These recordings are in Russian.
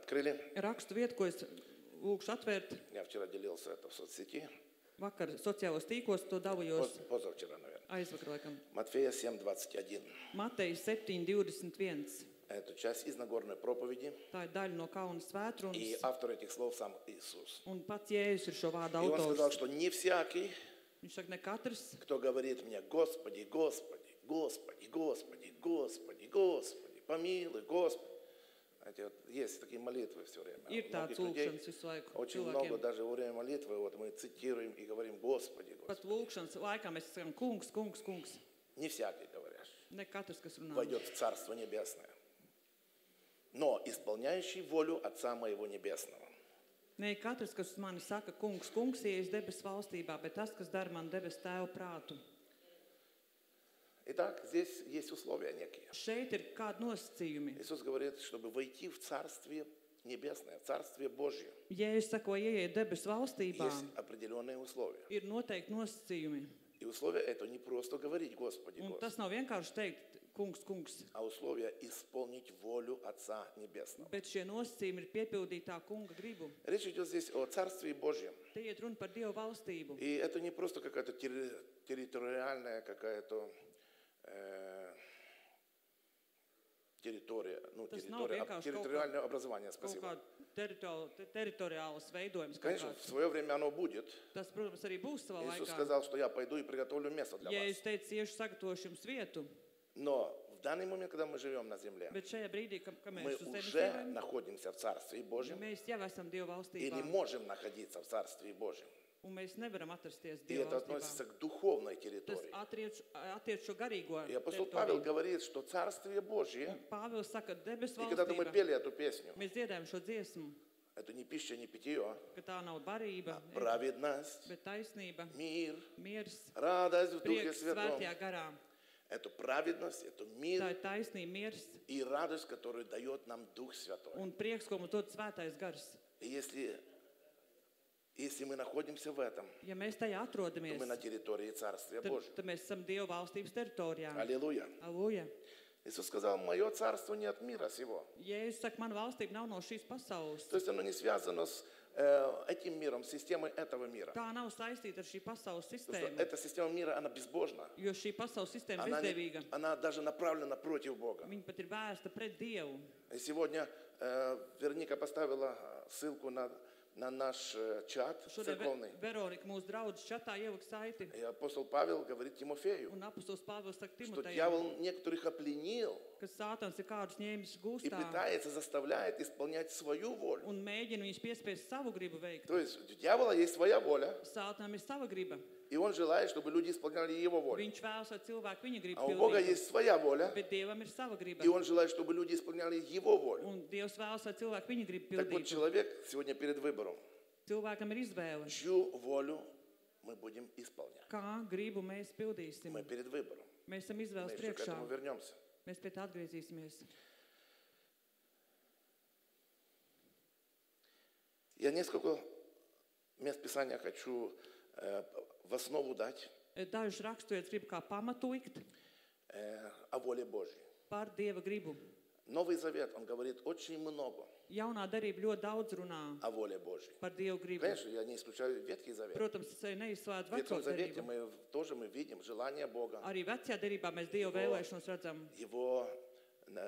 открыли. Rakstu vietu, ko es lūkšu atvērt. Я вчера делился это в соцсети. Vakar sociālos tīkos to dalījos. Позавчера, наверное. Aizvakar, laikam. Матфея 7:21. Mateja 7:21. Это часть из Нагорной проповеди. Tā ir daļa no Kalna И svētrunas. автор этих слов сам Иисус. Un pats Jēzus ir šo vārdu И он сказал, autors. что не всякий, Viņš saka, ne katrs, кто говорит мне: Господи, Господи, Господи, Господи, Господи, Господи, помилуй, Господи. Знаете, вот есть такие молитвы все время. ir tāds Многих людей lūkšanas visu laiku очень много cilvēkiem. даже во время молитвы вот мы цитируем и говорим: Господи, Господи. Pat lūkšanas laikā mēs sakām, kungs, kungs, kungs. Не всякий, говоришь, Ne katrs, kas runā. войдет в Царство Небесное, но исполняющий волю Отца Моего Небесного. Ne katrs, kas uz mani saka, kungs, kungs, ies debesu valstībā, bet tas, kas dara man debesu tēvu prātu. Итак, здесь есть условия некие. Šeit ir kādi nosacījumi. Иисус говорит, чтобы войти в Царствие Небесное, в Царствие Божье, Jēzus saka, ieiet debesu valstībā, есть определенные условия. ir noteikti nosacījumi. И условия это не просто говорить Господи, Un Господи, tas nav vienkārši teikt, kungs, kungs, а условия исполнить волю Отца Небесного. bet šie nosacījumi ir piepildīt tā kunga gribu. Речь идет здесь о Царстве Божьем. Te iet runa par Dievu valstību. И это не просто какая-то территориальная какая-то территория, ну, Tas nav vienkārši территориальное образование, kaut спасибо. kāds teritoriāls veidojums. Kaut Конечно, kāds. в свое время оно будет. Tas, protams, arī būs savā Иисус laikā. сказал, что я пойду и приготовлю место для Ja вас. es teicu, iešu sagatavošu jums vietu, Но в данный момент, когда мы живем на земле, bet šajā brīdī, kad мы mēs uz zemes уже dzīvojam, находимся в Царстве Божьем mēs jau esam Dieva и не valstībā, можем находиться в Царстве Божьем. un mēs nevaram atrasties И Dieva это относится valstībā. к духовной Tas территории. attiec šo garīgo И апостол Павел teritoriju. говорит, что Царствие Божье, Pāvils saka, debesu и когда-то мы valstība, пели эту песню, mēs dziedājam šo dziesmu, это не пища, не питье, ka tā nav barība, праведность, bet taisnība, мир, miers, радость в Духе prieks Святом. svētajā garā. Это праведность, это Tā мир ir taisnība, miers и радость, которую дает нам Дух Святой. un prieks, ko mums dod svētais gars. И если мы находимся в этом, Ja mēs tajā то atrodamies, мы на территории Царствия Божьего. tad mēs esam Dieva valstības teritorijā. Аллилуйя. Aleluja. Иисус сказал: мое царство не от мира сего. Jēzus saka, mana valstība nav no šīs pasaules. То есть оно не связано с этим миром, с системой этого мира. Tā nav saistīta ar šī pasaules Потому что sistēmu, эта система мира, она безбожна. jo šī pasaules sistēma ir bezdevīga. Она даже направлена против Бога. Viņa pat ir vērsta pret Dievu. И сегодня Вероника поставила ссылку на наш чат Šodien церковный. Veronika mūsu draudzes čatā ieliks saiti, И апостол Павел говорит Тимофею, un apostols Pāvils saka что Timotejam, дьявол некоторых опленил ka Sātans ir kādus ņēmis и gūstā пытается, заставляет исполнять свою волю. un mēģina viņus piespiest savu gribu veikt. То есть у дьявола есть своя воля, Sātanam ir sava griba. и он желает, чтобы люди исполняли его волю. Viņš vēlas, lai cilvēki viņa gribu А у Бога pildītu, есть своя воля, bet Dievam ir sava griba. и он желает, чтобы люди исполняли его волю. Un Dievs vēlas, lai cilvēki viņa gribu Так вот, pildītu. человек сегодня перед выбором. Cilvēkam ir izvēle. Чью волю мы будем исполнять? Kā gribu mēs pildīsim? Мы перед выбором. Mēs esam Мы izvēles еще к priekšā. этому вернемся. Mēs pie tā atgriezīsimies. Я несколько мест Писания хочу в основу дать Dažus raksturus gribu kā pamatu likt о воле Божьей. par Dieva gribu. Новый Завет, он говорит очень много Jaunā darība ļoti daudz runā о воле Божьей. par Dievu gribu. Конечно, я не исключаю Ветхий Завет. Protams, es neizslēdzu В Ветхом veco Завете darību. мы видим желание Бога, Arī vecajā darībā mēs Dievu vēlēšanos redzam. Его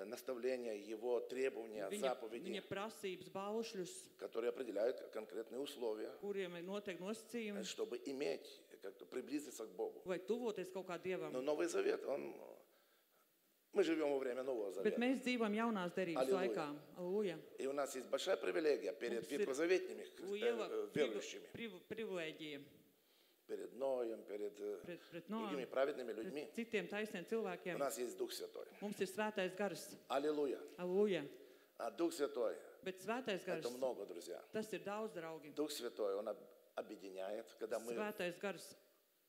наставления, Его требования, Viņa заповеди, prasības, baušļus, которые определяют конкретные условия, kuriem ir noteikti nosacījumi, чтобы иметь, как-то приблизиться к Богу. vai tuvoties kaut kā Dievam. Но Новый Завет, мы живем во время Нового Bet Завета. mēs dzīvojam jaunās derības Aleluja. laikā. Aleluja. И у нас есть большая привилегия перед Mums ir ветхозаветными liela верующими, privilēģija перед Ноем, перед pret другими Noam, праведными людьми. pret citiem taisniem У cilvēkiem. нас есть Дух Святой. Mums ir svētais gars. Аллилуйя. Aleluja. А Дух Святой, Bet svētais gars, это много, друзья. tas ir daudz, draugi. Дух Святой, Он объединяет, когда мы Svētais gars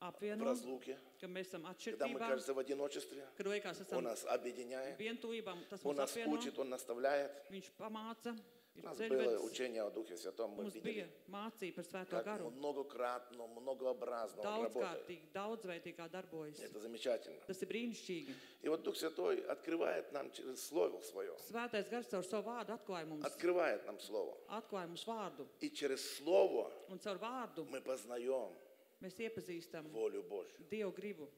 apvieno, разлуке, ka mēs esam когда мы atšķirībā, кажется в одиночестве, kad liekas Он esam нас объединяет, vientulībā, tas Он mūs нас apvieno, учит, Он наставляет. viņš pamāca, У ir нас было ceļvedis. учение о Духе Святом, мы Mums видели, bija mācība par svēto как garu. многократно, многообразно Он работает. Daudzkārtīgi, daudzveidīgi kā darbojas. Это замечательно. Tas ir brīnišķīgi. И вот Дух Святой открывает нам через Слово Свое, Svētais gars caur savu vārdu atklāja mums, открывает нам Слово. atklāja mums vārdu. И через Слово Un caur vārdu мы познаем mēs iepazīstam волю Божью. Dievu gribu.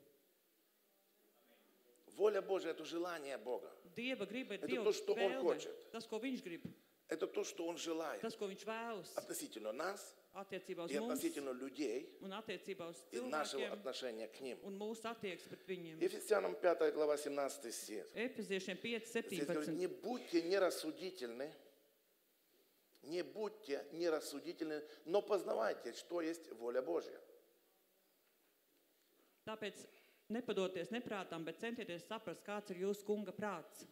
Воля Божья – это желание Бога. Dieva griba ir Это Dieva то, что Он vēlme. хочет. Tas, ko viņš grib, Это то, что Он желает tas, ko viņš vēlas относительно нас attiecībā uz и mums относительно людей un attiecībā uz и нашего cilvēkiem отношения к ним. un mūsu attieksmi pret viņiem. Ефесянам 5 глава 17 стих. Efeziešiem 5, Здесь говорит, 17. не будьте нерассудительны, не будьте нерассудительны, но познавайте, что есть воля Божья. Tāpēc nepadoties neprātām, bet centieties saprast, kāds ir jūsu kunga prāts.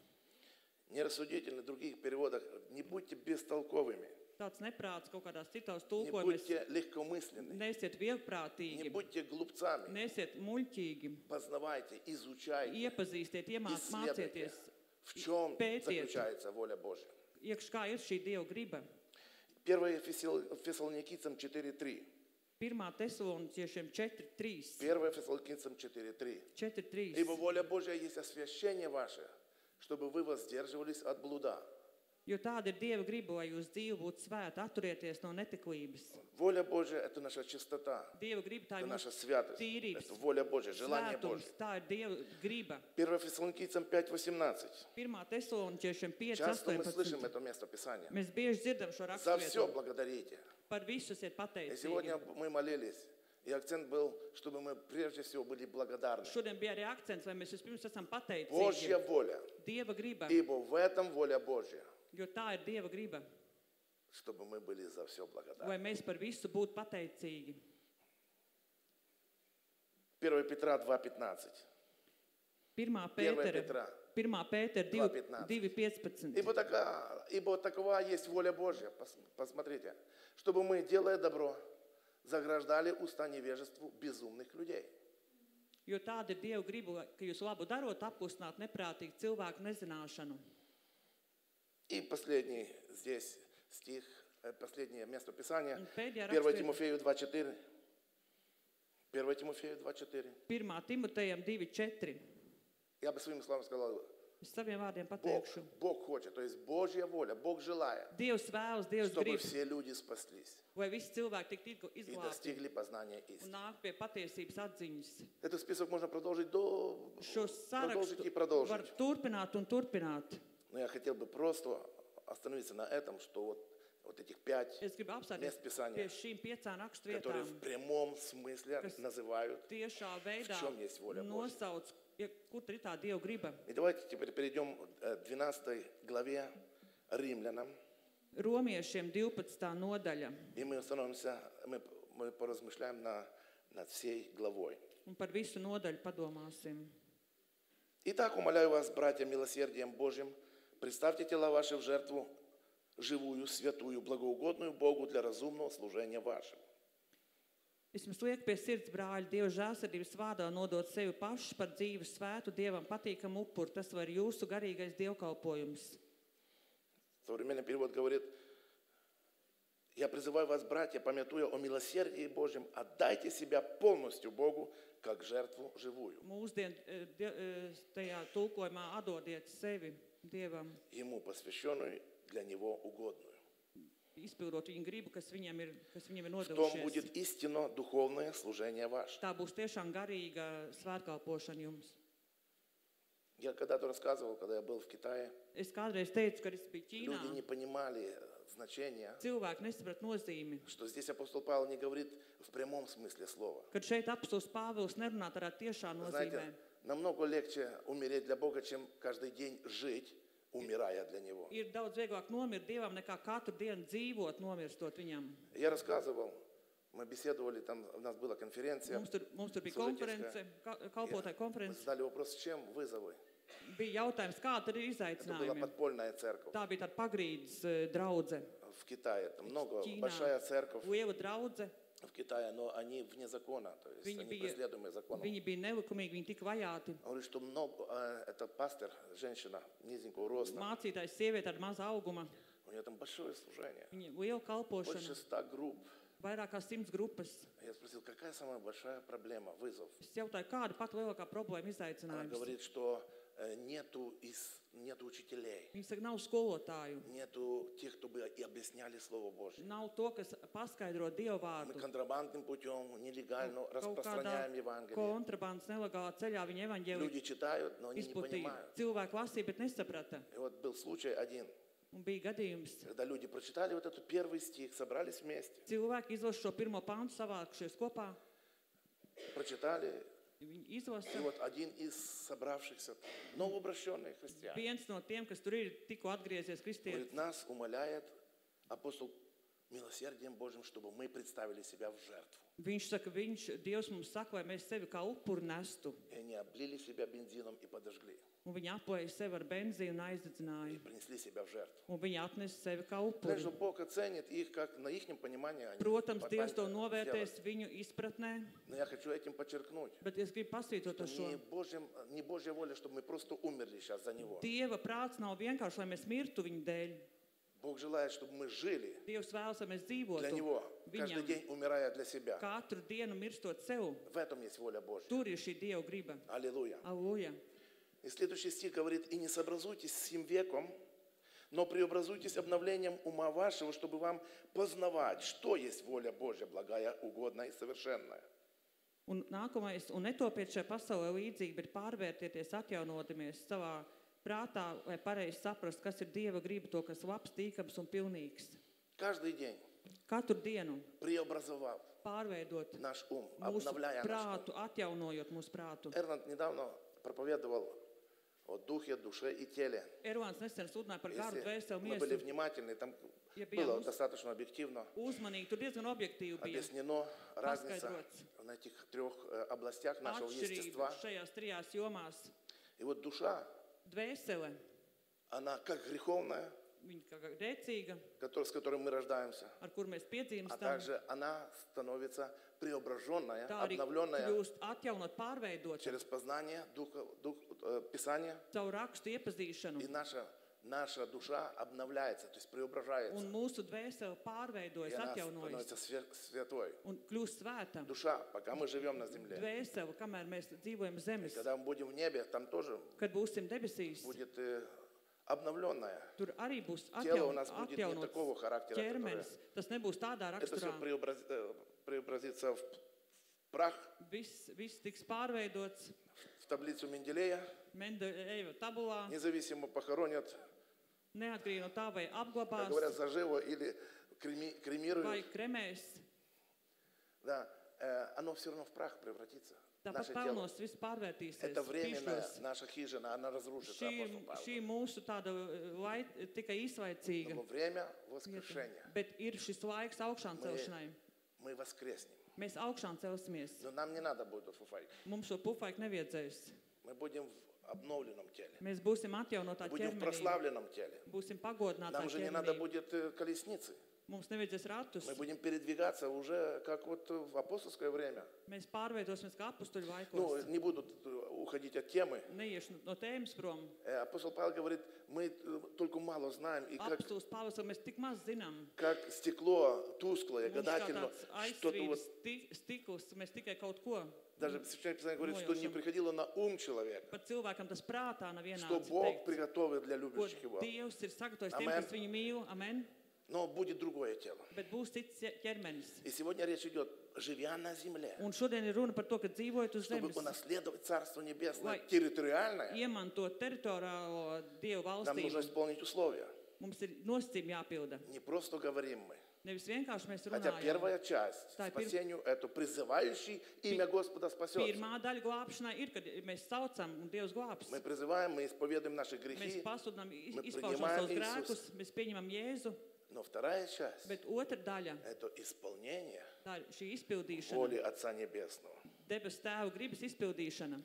Нерассудительны в других переводах, не будьте бестолковыми, Tāds neprāts kaut kādās citās не tulkojumos. будьте легкомысленны, Nesiet не viegprātīgi, будьте глупцами. nesiet muļķīgi, Познавайте, изучайте, iepazīstiet, исследуйте, mācieties, в чем pētiet, заключается воля Божья. iekš kā ir šī Dieva griba. 1 Фессалоникийцам 4.3. 1. Tesaloniķiešiem 4:3. 1 Фессалоникийцам 4.3. 4:3. Ибо воля Божья есть освящение ваше, чтобы вы воздерживались от блуда. Jo tāda ir Dieva griba, lai jūs dzīve būtu svēta, atturieties no netiklības. Воля Божья – это наша чистота, Dieva griba tā это ir наша mūsu святость, tīrības, это воля Божья, желание Божье. svētums, tā ir Dieva griba. 1 Фессалоникийцам 5.18. 1. Tesaloniķiešiem Часто мы слышим 5:18. это место Писания. Mēs bieži dzirdam šo За все raksturvietu. благодарите. Par visu esiet И сегодня pateicīgi. мы молились, и акцент был, чтобы мы прежде всего были благодарны. Šodien bija arī akcents, vai mēs vispirms esam pateicīgi. Божья воля, Dieva griba, ибо в этом воля Божья, jo tā ir Dieva griba, чтобы мы были за все благодарны. lai mēs par visu būtu pateicīgi. 1 Петра 2.15. 1. Петра. Pētera 2:15. Ибо такова есть воля Божья. Посмотрите. Чтобы мы, делая добро, заграждали уста невежеству безумных людей. Jo tāda ir Dieva griba, ka jūs labu darot, apklusināt neprātīgi cilvēku nezināšanu. И последний здесь стих, последнее место Писания. Un pēdējā 1 raksturvieta, Тимофею 2.4. 1 Тимофею 2.4. 1. Timotejam 2:4. Я бы своими словами сказал, Es saviem vārdiem pateikšu. Бог хочет, то есть Божья воля, Бог желает, Dievs vēlas, Dievs чтобы grib, все люди спаслись lai visi cilvēki tiktu и izglābti достигли познания un истины. nāk pie patiesības atziņas. Этот список можно продолжить Šo продолжить sarakstu и var продолжить. turpināt un turpināt. Но я хотел бы просто остановиться на этом, что вот этих 5 Es gribu мест apstāties Писания, pie šīm 5 rakstu которые vietām. в прямом смысле Kas называют. Tiešā veidā В čem есть воля Божья? nosauc, kur tur ir tā Dieva griba. И давайте теперь перейдем к 12 главе Римлянам. Romiešiem 12. nodaļa. И мы остановимся, мы поразмышляем над всей главой. Un par visu nodaļu padomāsim. Итак, умоляю вас, братья, милосердием Божьим, представьте тела ваши в жертву живую, святую, благоугодную Богу для разумного служения вашего. Es jums lieku pie sirds, brāļi, Dieva žēlsirdības vārdā nodot sevi pašus par dzīvu svētu, Dievam patīkamu upuru. Tas var jūsu garīgais dievkalpojums. Современный перевод говорит: я призываю вас, братья, памятуя о милосердии Божьем, отдайте себя полностью Богу, как жертву живую. Mūsdien tajā tulkojumā atdodiet sevi Dievam, Ему посвященную, для Него угодную. izpildot viņa gribu, kas viņam ir В том nodevušies. будет истинно духовное служение ваше. Tā būs tiešām garīga svētkalpošana jums. Я когда-то рассказывал, когда я был в Китае, Es kādreiz teicu, kad es biju Ķīnā, люди не понимали значения, cilvēki nesaprat nozīmi. что здесь апостол Павел не говорит в прямом смысле слова. Kad šeit apostols Pāvils nerunā tādā tiešā nozīmē. Знаете, намного легче умереть для Бога, чем каждый день жить, умирая для Него. Ir daudz vieglāk nomirt Dievam, nekā katru dienu dzīvot, nomirstot viņam. Я рассказывал, мы беседовали, там у нас была конференция. Mums tur bija Служительская. konference, kalpotāja Мы konference. задали вопрос, чем вызовы? Bija jautājums, kāda ir Это была izaicinājumi. подпольная церковь Tā bija tāda pagrīdes draudze. в Китае. Там много, Ķīnā большая церковь. liela draudze. в Китае, но они вне закона, то есть Viņi они bija, преследуемые законом. viņi bija nelikumīgi, viņi tika vajāti. Он говорит, что много, это пастор, женщина низенького роста, Mācītājs sieviete ar mazu auguma, у нее там большое служение, viņa liela kalpošana, больше 100 групп. vairāk kā 100 grupas. Я спросил, какая самая большая проблема, вызов? Es jautāju, kāda pat lielākā problēma Она izaicinājums? говорит, что нету учителей, Viņa saka, nav skolotāju, нету тех, кто бы и объясняли Слово Божье. nav to, kas paskaidro Dievu Мы vārdu. контрабандным путем, нелегально Kaut kādā распространяем Евангелие. kontrabandas nelegālā ceļā viņa evaņģēliju Люди читают, но они не izplatīja. понимают. Cilvēki lasīja, bet nesaprata. И вот был случай один, Un bija gadījums. когда люди прочитали вот этот первый стих, собрались вместе, Cilvēki izlasa šo pirmo pantu, savākušies kopā. прочитали, Viņi и izlasa. вот один из собравшихся, новообращенных христиан, Viens no tiem, kas tur ir tikko atgriezies kristietis, говорит, нас умоляет апостол милосердием Божьим, чтобы мы представили себя в жертву. viņš saka, Dievs mums saka, lai mēs sevi kā upuru nestu. И они облили себя бензином и подожгли. Un viņi aplēja sevi ar benzīnu un И aizdedzināja. принесли себя в жертву. Un viņi atnesa sevi kā Знаешь, upuri. что Бог оценит их, как на их понимании они Protams, попали Dievs to сделать. novērtēs viņu izpratnē, Но я хочу этим подчеркнуть, bet es gribu pasvītrot что ar šo. не Божья воля, чтобы мы просто умерли сейчас за Него. Dieva prāts nav vienkārši, lai mēs mirtu viņa dēļ. Бог желает, чтобы мы жили Dievs vēlas, lai mēs для dzīvotu Него, каждый viņam, день умирая для себя. katru dienu mirstot sev. В этом есть воля Божья. Tur ir šī Dieva griba. Аллилуйя. Aleluja. И следующий стих говорит, «И не сообразуйтесь с сим веком, но преобразуйтесь обновлением ума вашего, чтобы вам познавать, что есть воля Божья, благая, угодная и совершенная». Un nākamais, un netopiet šajā pasaulē līdzīgi, bet pārvērtieties, atjaunodamies savā prātā, lai pareizi saprast, kas ir Dieva griba, to, kas labs, tīkams un pilnīgs. Каждый день Katru dienu преобразовав pārveidot наш ум, mūsu обновляя наш ум. prātu, atjaunojot mūsu prātu. Эрнанд недавно проповедовал о духе, душе и теле. Ervāns nesen sludināja par garu, dvēseli, Мы были miesu. внимательны, там Ja bijām было достаточно объективно uzmanīgi, tur diezgan objektīvi bija объяснено разница paskaidrots в этих трех областях нашего atšķirība естества. šajās trijās jomās. И вот душа, Dvēsele, она как греховная, viņa kā grēcīga, с которой мы рождаемся, ar kur mēs а piedzimstam, также она становится преображенная, tā arī обновленная kļūst atjaunot, pārveidot через познание Писания. savu rakstu iepazīšanu. И наша душа обновляется, то есть преображается. Un mūsu dvēsele И pārveidojas, она atjaunojas становится святой. un kļūst svēta. Душа, пока мы живем на земле. Dvēsele, kamēr mēs dzīvojam zemes, Когда мы будем в небе, там тоже kad būsim debesīs, будет обновленная. tur arī būs Тело у нас будет не такого atjaunots характера, ķermenis. Tas nebūs tādā это все raksturā. преобразится в прах, Viss tiks pārveidots. в таблицу Менделея, Mendeleeva tabulā, независимо похоронят, neatkarīgi no tā, vai как apglabās говорят, заживо или vai кремируют. kremēs. Да, оно все равно в прах превратится. Tāpat Наше тело. pelnos viss pārvērtīsies. Это временная Pīšļos. наша хижина, она разрушится, апостол Павел. Šī mūsu tāda tikai īsvaicīga. Но время воскрешения. Bet ir šis laiks augšām celšanai. Мы воскреснем. Mēs augšām celsimies. Но нам не надо будет фуфайк. Mums šo pufaiku nevajadzēs. Мы будем в обновленном теле. Mēs būsim atjaunotā Будем в ķermenī. прославленном теле. Būsim pagodinātā Нам же не надо ķermenī. будет колесницы. Mums nevajadzēs ratus. Мы будем передвигаться уже как вот в апостольское время. Mēs pārveidosimies kā apustuļu Ну, laikos. не будут уходить от темы. Neiešu no tēmas prom. Апостол Павел говорит, мы только мало знаем, и Apustulis Pāvils, mēs tik maz zinām. как стекло тусклое, Mums kā гадательно, tāds что-то вот, aizsvīris stikls, mēs tikai kaut ko. даже Священное Писание говорит, что не приходило на ум человека, Pat cilvēkam tas prātā nav что ienācis Бог teikt, приготовил для ko любящих Его. Dievs ir sagatavojis tiem, Amen. kas viņu mīl. Amen. Но будет другое тело. Bet būs cits ķermenis. И сегодня речь идет, живя на земле, Un šodien ir runa par to, ka dzīvojot uz чтобы zemes, унаследовать Царство Небесное, Lai- территориальное, iemantot teritoriālo Dievu нам нужно valstību, исполнить условия. mums ir nosacījumi jāpilda. Не просто говорим мы. Nevis vienkārši mēs Хотя runājam. первая часть Tā ir спасению – это призывающий имя Господа спасется. Pirmā daļa glābšanai ir, kad mēs saucam un Dievs glābs. Мы призываем, мы исповедуем наши Mēs грехи, pasludinām, мы izpaužam принимаем savus Иисуса. grēkus, mēs pieņemam Jēzu, но вторая часть bet otra daļa, – это исполнение tā ir šī izpildīšana, воли Отца Небесного. debes tēva gribas izpildīšana.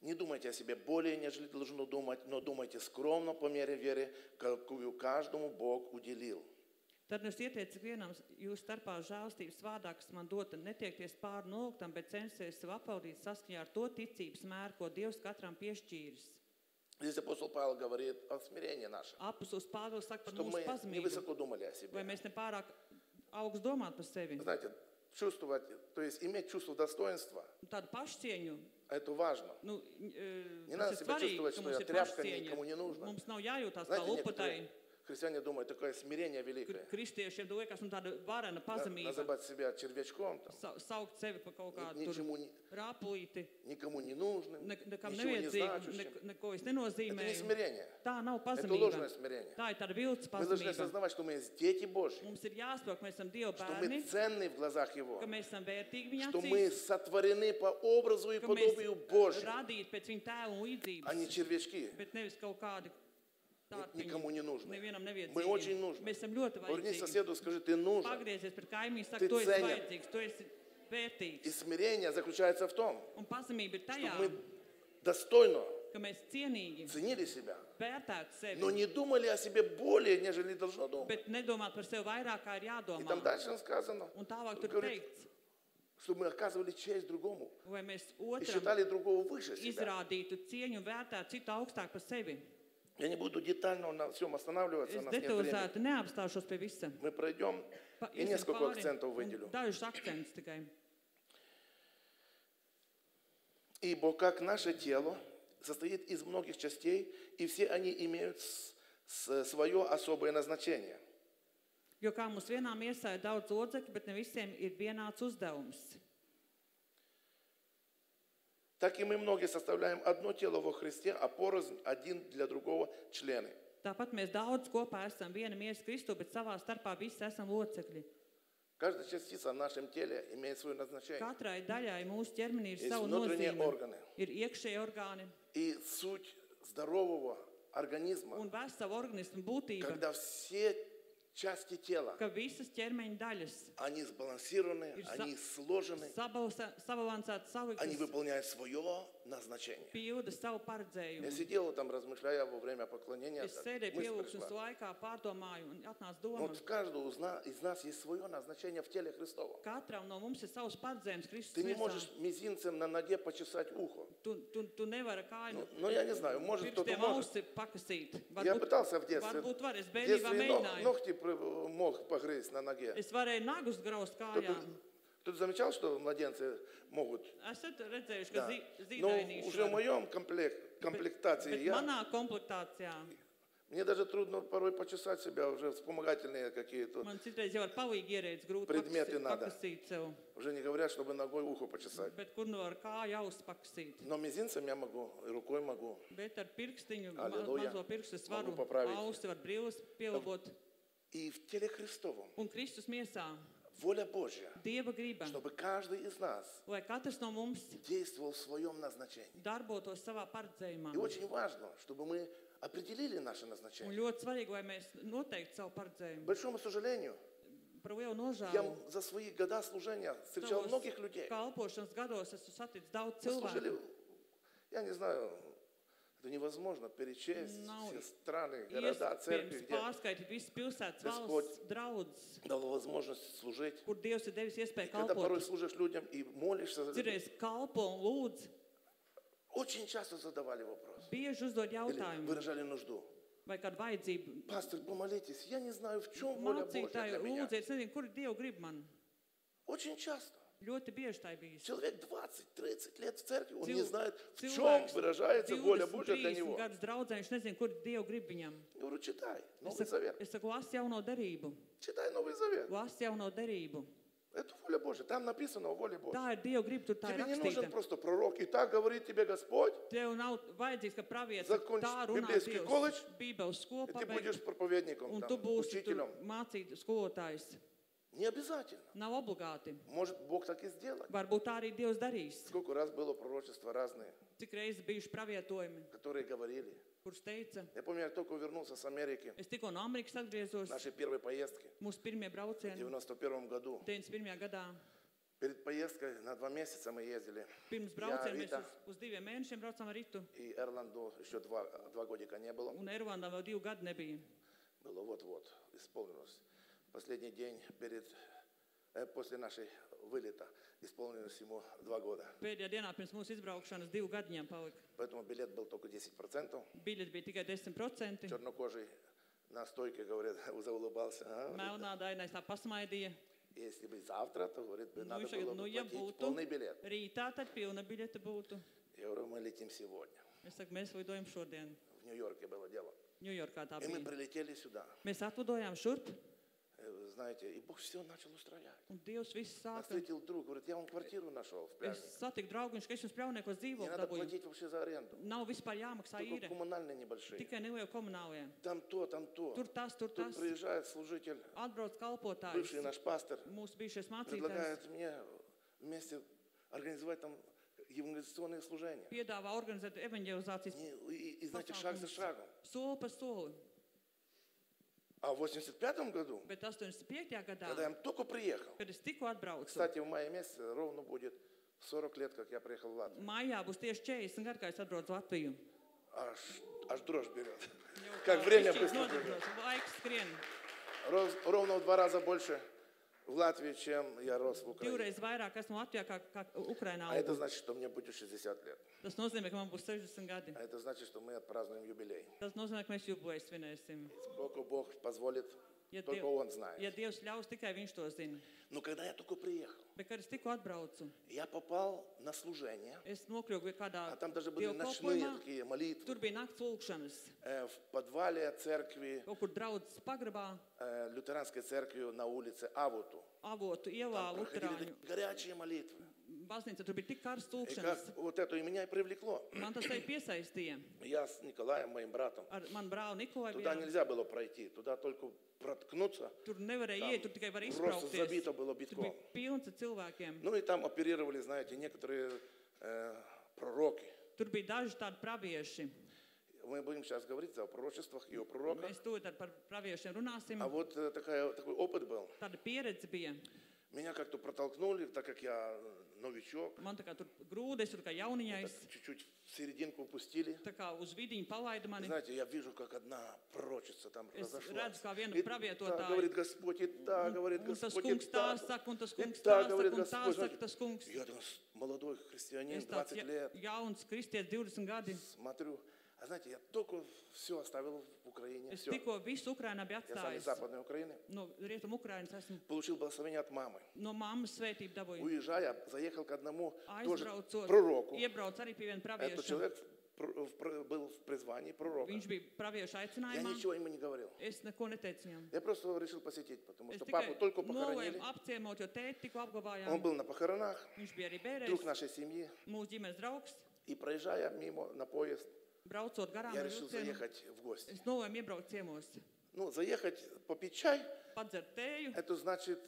Не думайте о себе более, нежели должно думать, но думайте скромно по мере веры, какую каждому Бог уделил. Tad es ieteicu vienam jūsu starpā žēlstības vārdā, kas man dota, netiekties pāri nolūktam, bet censties sev apvaldīt saskaņā ar to ticības mēru, ko Dievs katram piešķīris. Здесь апостол Павел говорит о смирении нашем, Apostols Pāvils saka par что мы mūsu не pazemību, высоко думали о vai себе. mēs nepārāk augstu domāt par sevi. Знаете, чувствовать, то есть иметь чувство достоинства, Tādu pašcieņu, это важно. tas надо ir себя svarīgi, чувствовать, ka что mums я ir тряпка, pašcieņa. никому не нужна. Mums nav jājūtās kā Знаете, lupatai. некоторые христиане думают, такое смирение великое. Kristiešiem liekas, tāda varena pazemība. Называть себя червячком, там, Saukt sevi par kaut kādu ничему, rāpulīti, никому не нужным, nekam ничего не nevajadzīgu, значащим. neko es Это не nenozīmēju. смирение, Tā nav это ложное pazemība. смирение. Tā ir tāda vilts Мы должны pazemība. осознавать, что мы есть дети Божьи, Mums ir jāsaprot, ka mēs esam Dieva что мы bērni, ценны в глазах Его, ka mēs esam vērtīgi viņa что мы acīs, сотворены по образу и ka mēs подобию Божьему, radīti pēc viņa tēva un а не līdzības, червячки. bet nevis kaut kādi Никому не нужны. nevienam Мы очень nevienam. нужны. Mēs esam ļoti Повернись vajadzīgi. соседу, скажи, ты нужен. Pagriezies pret kaimiņu, Ты saka, tu esi ценен. vajadzīgs, tu esi И vērtīgs. смирение заключается в том, Un pazemība ir что tajā, мы достойно ka mēs cienīgi ценили себя, vērtētu но sevi, не думали о себе более, нежели должно думать. bet nedomāt par sevi vairāk, kā ir И там jādomā. дальше сказано, Un tālāk tur говорит, teikts, чтобы мы оказывали честь другому vai mēs и otram считали другого выше себя. izrādītu cieņu un vērtētu citu augstāk par sevi. Я не буду детально на всем останавливаться, у Es нас нет времени. detalizēti neapstāšos pie visa. Мы пройдем и Iesim несколько pāri акцентов un выделю. dažus akcentus tikai. Ибо как наше тело состоит из многих частей, и все они имеют свое особое назначение. Jo kā mums vienām iesāja daudz odzekļu, bet ne visiem ir vienāds uzdevums. Так и мы многие составляем одно тело во Христе, а порознь один для другого члены. Tāpat mēs daudz kopā esam viena miesa Kristu, bet savā starpā visi esam locekļi. Каждая частица в нашем теле имеет свое назначение. Katrai daļai mūsu ķermenī ir Есть savu внутренние nozīme. органы. Ir iekšēji orgāni И суть здорового организма, un vesela organisma būtība, когда все части тела, ka visas ķermeņa daļas они сбалансированы, Ir они сложены, sabalansētas, они saliktas, выполняют свое назначение. pilda savu Я paredzējumu. сидел там, размышляя во время поклонения, Es так, sēdēju мысль pielūgšanas пришла. laikā, pārdomāju un atnāca doma. Вот каждого из нас есть свое назначение в теле Христовом. Katram no mums ir savs paredzējums Kristus Ты не miesā. можешь мизинцем на ноге почесать ухо. Tu nevari kāju Ну, я не знаю, может, кто-то pirkstiem может. ausi pakasīt. Я пытался в детстве. Varbūt var, es В bērnībā детстве mēģināju. ногти мог погрызть на ноге. Es varēju nagus graust kājām. Кто-то замечал, что младенцы могут? Esat redzējuši, Да. ka Но zīdainīši уже в var. моем комплектации Bet я, manā komplektācijā мне даже трудно порой почесать себя, уже вспомогательные какие-то. man citreiz jau ar palīgi ierēdz grūti Предметы надо. pakasīt sev. Уже не говорят, чтобы ногой ухо почесать. Bet kur no ar kāju ausi pakasīt. Но мизинцем я могу, и рукой могу. Bet ar pirkstiņu, Aleluja. mazo pirkstu es Mogu varu papravīt. ausi, var brīvus pielabot. И в теле Христовом Un Kristus miesā воля Божья, Dieva griba, чтобы каждый из нас lai katrs no mums действовал в своем назначении. darbotos savā paredzējumā. И очень важно, чтобы мы определили наше Un назначение. ļoti svarīgi, lai mēs noteikti savu К paredzējumu. большому сожалению, Par lielu я nožēlu. за свои года служения встречал многих людей. Kalpošanas gados esmu saticis daudz Мы служили, cilvēku. я не знаю, это невозможно перечесть Nav все страны, города, церкви, Iespējams где pārskaitīt visas pilsētas, Господь valsts, draudzes, дал возможность служить. kur Dievs ir devis iespēju И когда порой kalpot. служишь людям и молишься, за людей, Citreiz kalpo un lūdz, очень часто задавали вопрос. bieži uzdod Или jautājumu выражали нужду. vai kādu vajadzību. Пастор, помолитесь, я не знаю, в чем воля Божья Mācītāji для меня. lūdziet, es nezinu, kur Dievu grib man. Очень часто. Ļoti bieži tā ir bijis. Человек 20-30 лет в церкви, он Цил- не знает, в чем Cilvēks выражается воля Божья для 20, 30 него. gadus draudzē, viņš nezina, kur Dievu grib viņam. Я говорю, читай Es Новый Завет. saku, lasi jauno derību. Читай Новый Завет. Lasi jauno derību. Это воля Божья. Там написано о воле Божьей. Tā ir Dieva griba, tur tā ir Тебе не нужен rakstīta. просто пророк. И так говорит тебе Господь, Tev nav vajadzīgs, ka pravietis Закончи tā runā библейский Dievs. колледж, Bībeles skolu и ты pabeigt, будешь проповедником, un там, tu būsi tur учителем. mācīt skolotājs. Не обязательно. Nav obligāti. Может, Бог так и сделает. Varbūt tā arī Dievs darīs. Сколько раз было пророчества разные, Cik reizes bijuši pravietojumi, которые говорили. kurš teica, Я помню, я только вернулся с Америки, es tikko no Amerikas atgriezos, нашей первой поездки mūsu pirmie в braucieni 91 году. 91. gadā. Перед поездкой на 2 месяца мы ездили. Pirms Я, brauciena mēs Vita uz 2 mēnešiem braucām ar ritu, и Эрланду еще 2 годика не было. un Ervandam vēl 2 gadi nebija. Было вот-вот, исполнилось. Последний день после нашей вылета исполнилось ему 2 года. Pēdējā dienā pirms mūsu izbraukšanas 2 gadiņām palika. Поэтому билет был только 10%. Biļete bija tikai 10%. Чернокожий на стойке, говорит, заулыбался. Melnā dainais tā pasmaidīja. Если бы завтра, то, говорит, Nu, надо viņš saka, было nu, бы ja платить būtu полный билет. rītā, tad pilna biļete būtu. Я говорю, мы летим сегодня. Es saku, mēs lidojam šodien. В Нью-Йорке было дело. Ņujorkā tā И мы bija. прилетели сюда. Mēs atlidojām šurp, Вы знаете, и Бог все начал устроять. un Dievs viss Нас sāka. встретил друг, говорит, я вам квартиру нашел в Es пляже. satiku draugu, viņš, ka es jums pļauniekos Не dzīvoju надо dabūju. платить вообще за аренду. Nav vispār jāmaksā Только īre, коммунальные небольшие. tikai neliela komunālajā. Там то, там то. Tur tas, tur Тут tas. приезжает служитель, Atbrauc kalpotājs, бывший наш пастор, mūsu bijušais mācītājs, предлагает мне вместе организовать там евангелизационные служения. piedāvā organizēt evaņģelizācijas И знаете, шаг за шагом. soli pa soli. А в 85 году, Bet 85. когда gadā, я только приехал, kad es tikko atbraucu, кстати, в мае месяце ровно будет 40 лет, как я приехал в Латвию. maijā būs tieši 40 gadi, kad es atbraucu Latviju. Аж дрожь берет. Jau Как kā время bišķīt быстро бежит. nodarbos, laiks skrien. Ровно в 2 раза больше в Латвии, чем я рос в Украине. Divreiz vairāk esmu Latvijā kā Ukrainā. А это значит, что мне будет 60 лет. Tas nozīmē, ka man būs 60 gadi. А это значит, что мы отпразднуем юбилей. Tas nozīmē, ka mēs jubileju svinēsim. Сколько Бог позволит, Ja, только Он знает. ja Dievs ļaus, tikai Viņš to zina. Но когда я только приехал, Bet, kad es tikko atbraucu, я попал на служение, es nokļuvu kādā а там даже были ночные dievkalpojumā. такие молитвы. Tur bija nakts lūkšanas. В подвале церкви, Kaut kur draudzes pagrabā, лютеранской церкви на улице Авуту. Avotu ielā, Там проходили Luterāņu такие горячие молитвы. baznīca. Tur bija tik karsts И lūkšanas. как вот это и меня и привлекло. Man tas arī piesaistīja. Я с Николаем, моим братом, Ar manu brāli Nikolai туда bijām. нельзя было пройти, туда только проткнуться. Tur nevarēja Там iet, tur tikai var просто izbraukties. забито было Tur битком. bija pilns ar cilvēkiem. Ну и там оперировали, знаете, некоторые пророки. Tur bija daži tādi pravieši. Мы будем сейчас говорить о пророчествах и о пророках. Mēs tūlīt par praviešiem runāsim. А вот такой опыт был. Tāda pieredze bija. Меня как-то протолкнули, так как я новичок. Man tā kā tur grūdes, tur kā jauniņais. Так чуть-чуть в серединку упустили. Tā kā uz vidiņu palaida mani. Знаете, я вижу, как одна пророчица там Es разошлась. redzu, kā viena И pravietāja. так говорит Господь, и так говорит Un tas Господь, и kungs tā так. saka, un tas И kungs tā так saka, говорит un tā Господь. saka tas kungs. Я такой молодой христианин, Es tāds 20 лет. jauns kristietis, 20 gadi. Смотрю, а знаете, я только все оставил в Украине, Es все. tikko visu Ukrainā biju Я сам из atstājis. Западной Украины. No rietumu Ukrainas esmu. Получил благословение от мамы. No mammas svētību dabūju. Уезжая, заехал к одному тоже Aizbraucot, пророку. iebrauc arī pie viena Этот pravieša. человек был в призвании пророка. Viņš bija pravieša Я aicinājumā. ничего ему не говорил. Es neko neteicu viņam. Я просто решил посетить, потому Es что tikai папу только похоронили. nolēmu apciemot, jo tēti tikko Он apglabājām. был на похоронах, Viņš bija arī друг bērējs, нашей семьи. mūsu ģimenes draugs. И проезжая мимо на поезд, Braucot garām я ar решил vilcienu, заехать в гости. es nolēmu iebraukt ciemos. Ну, заехать попить чай, Padzert tēju. это значит,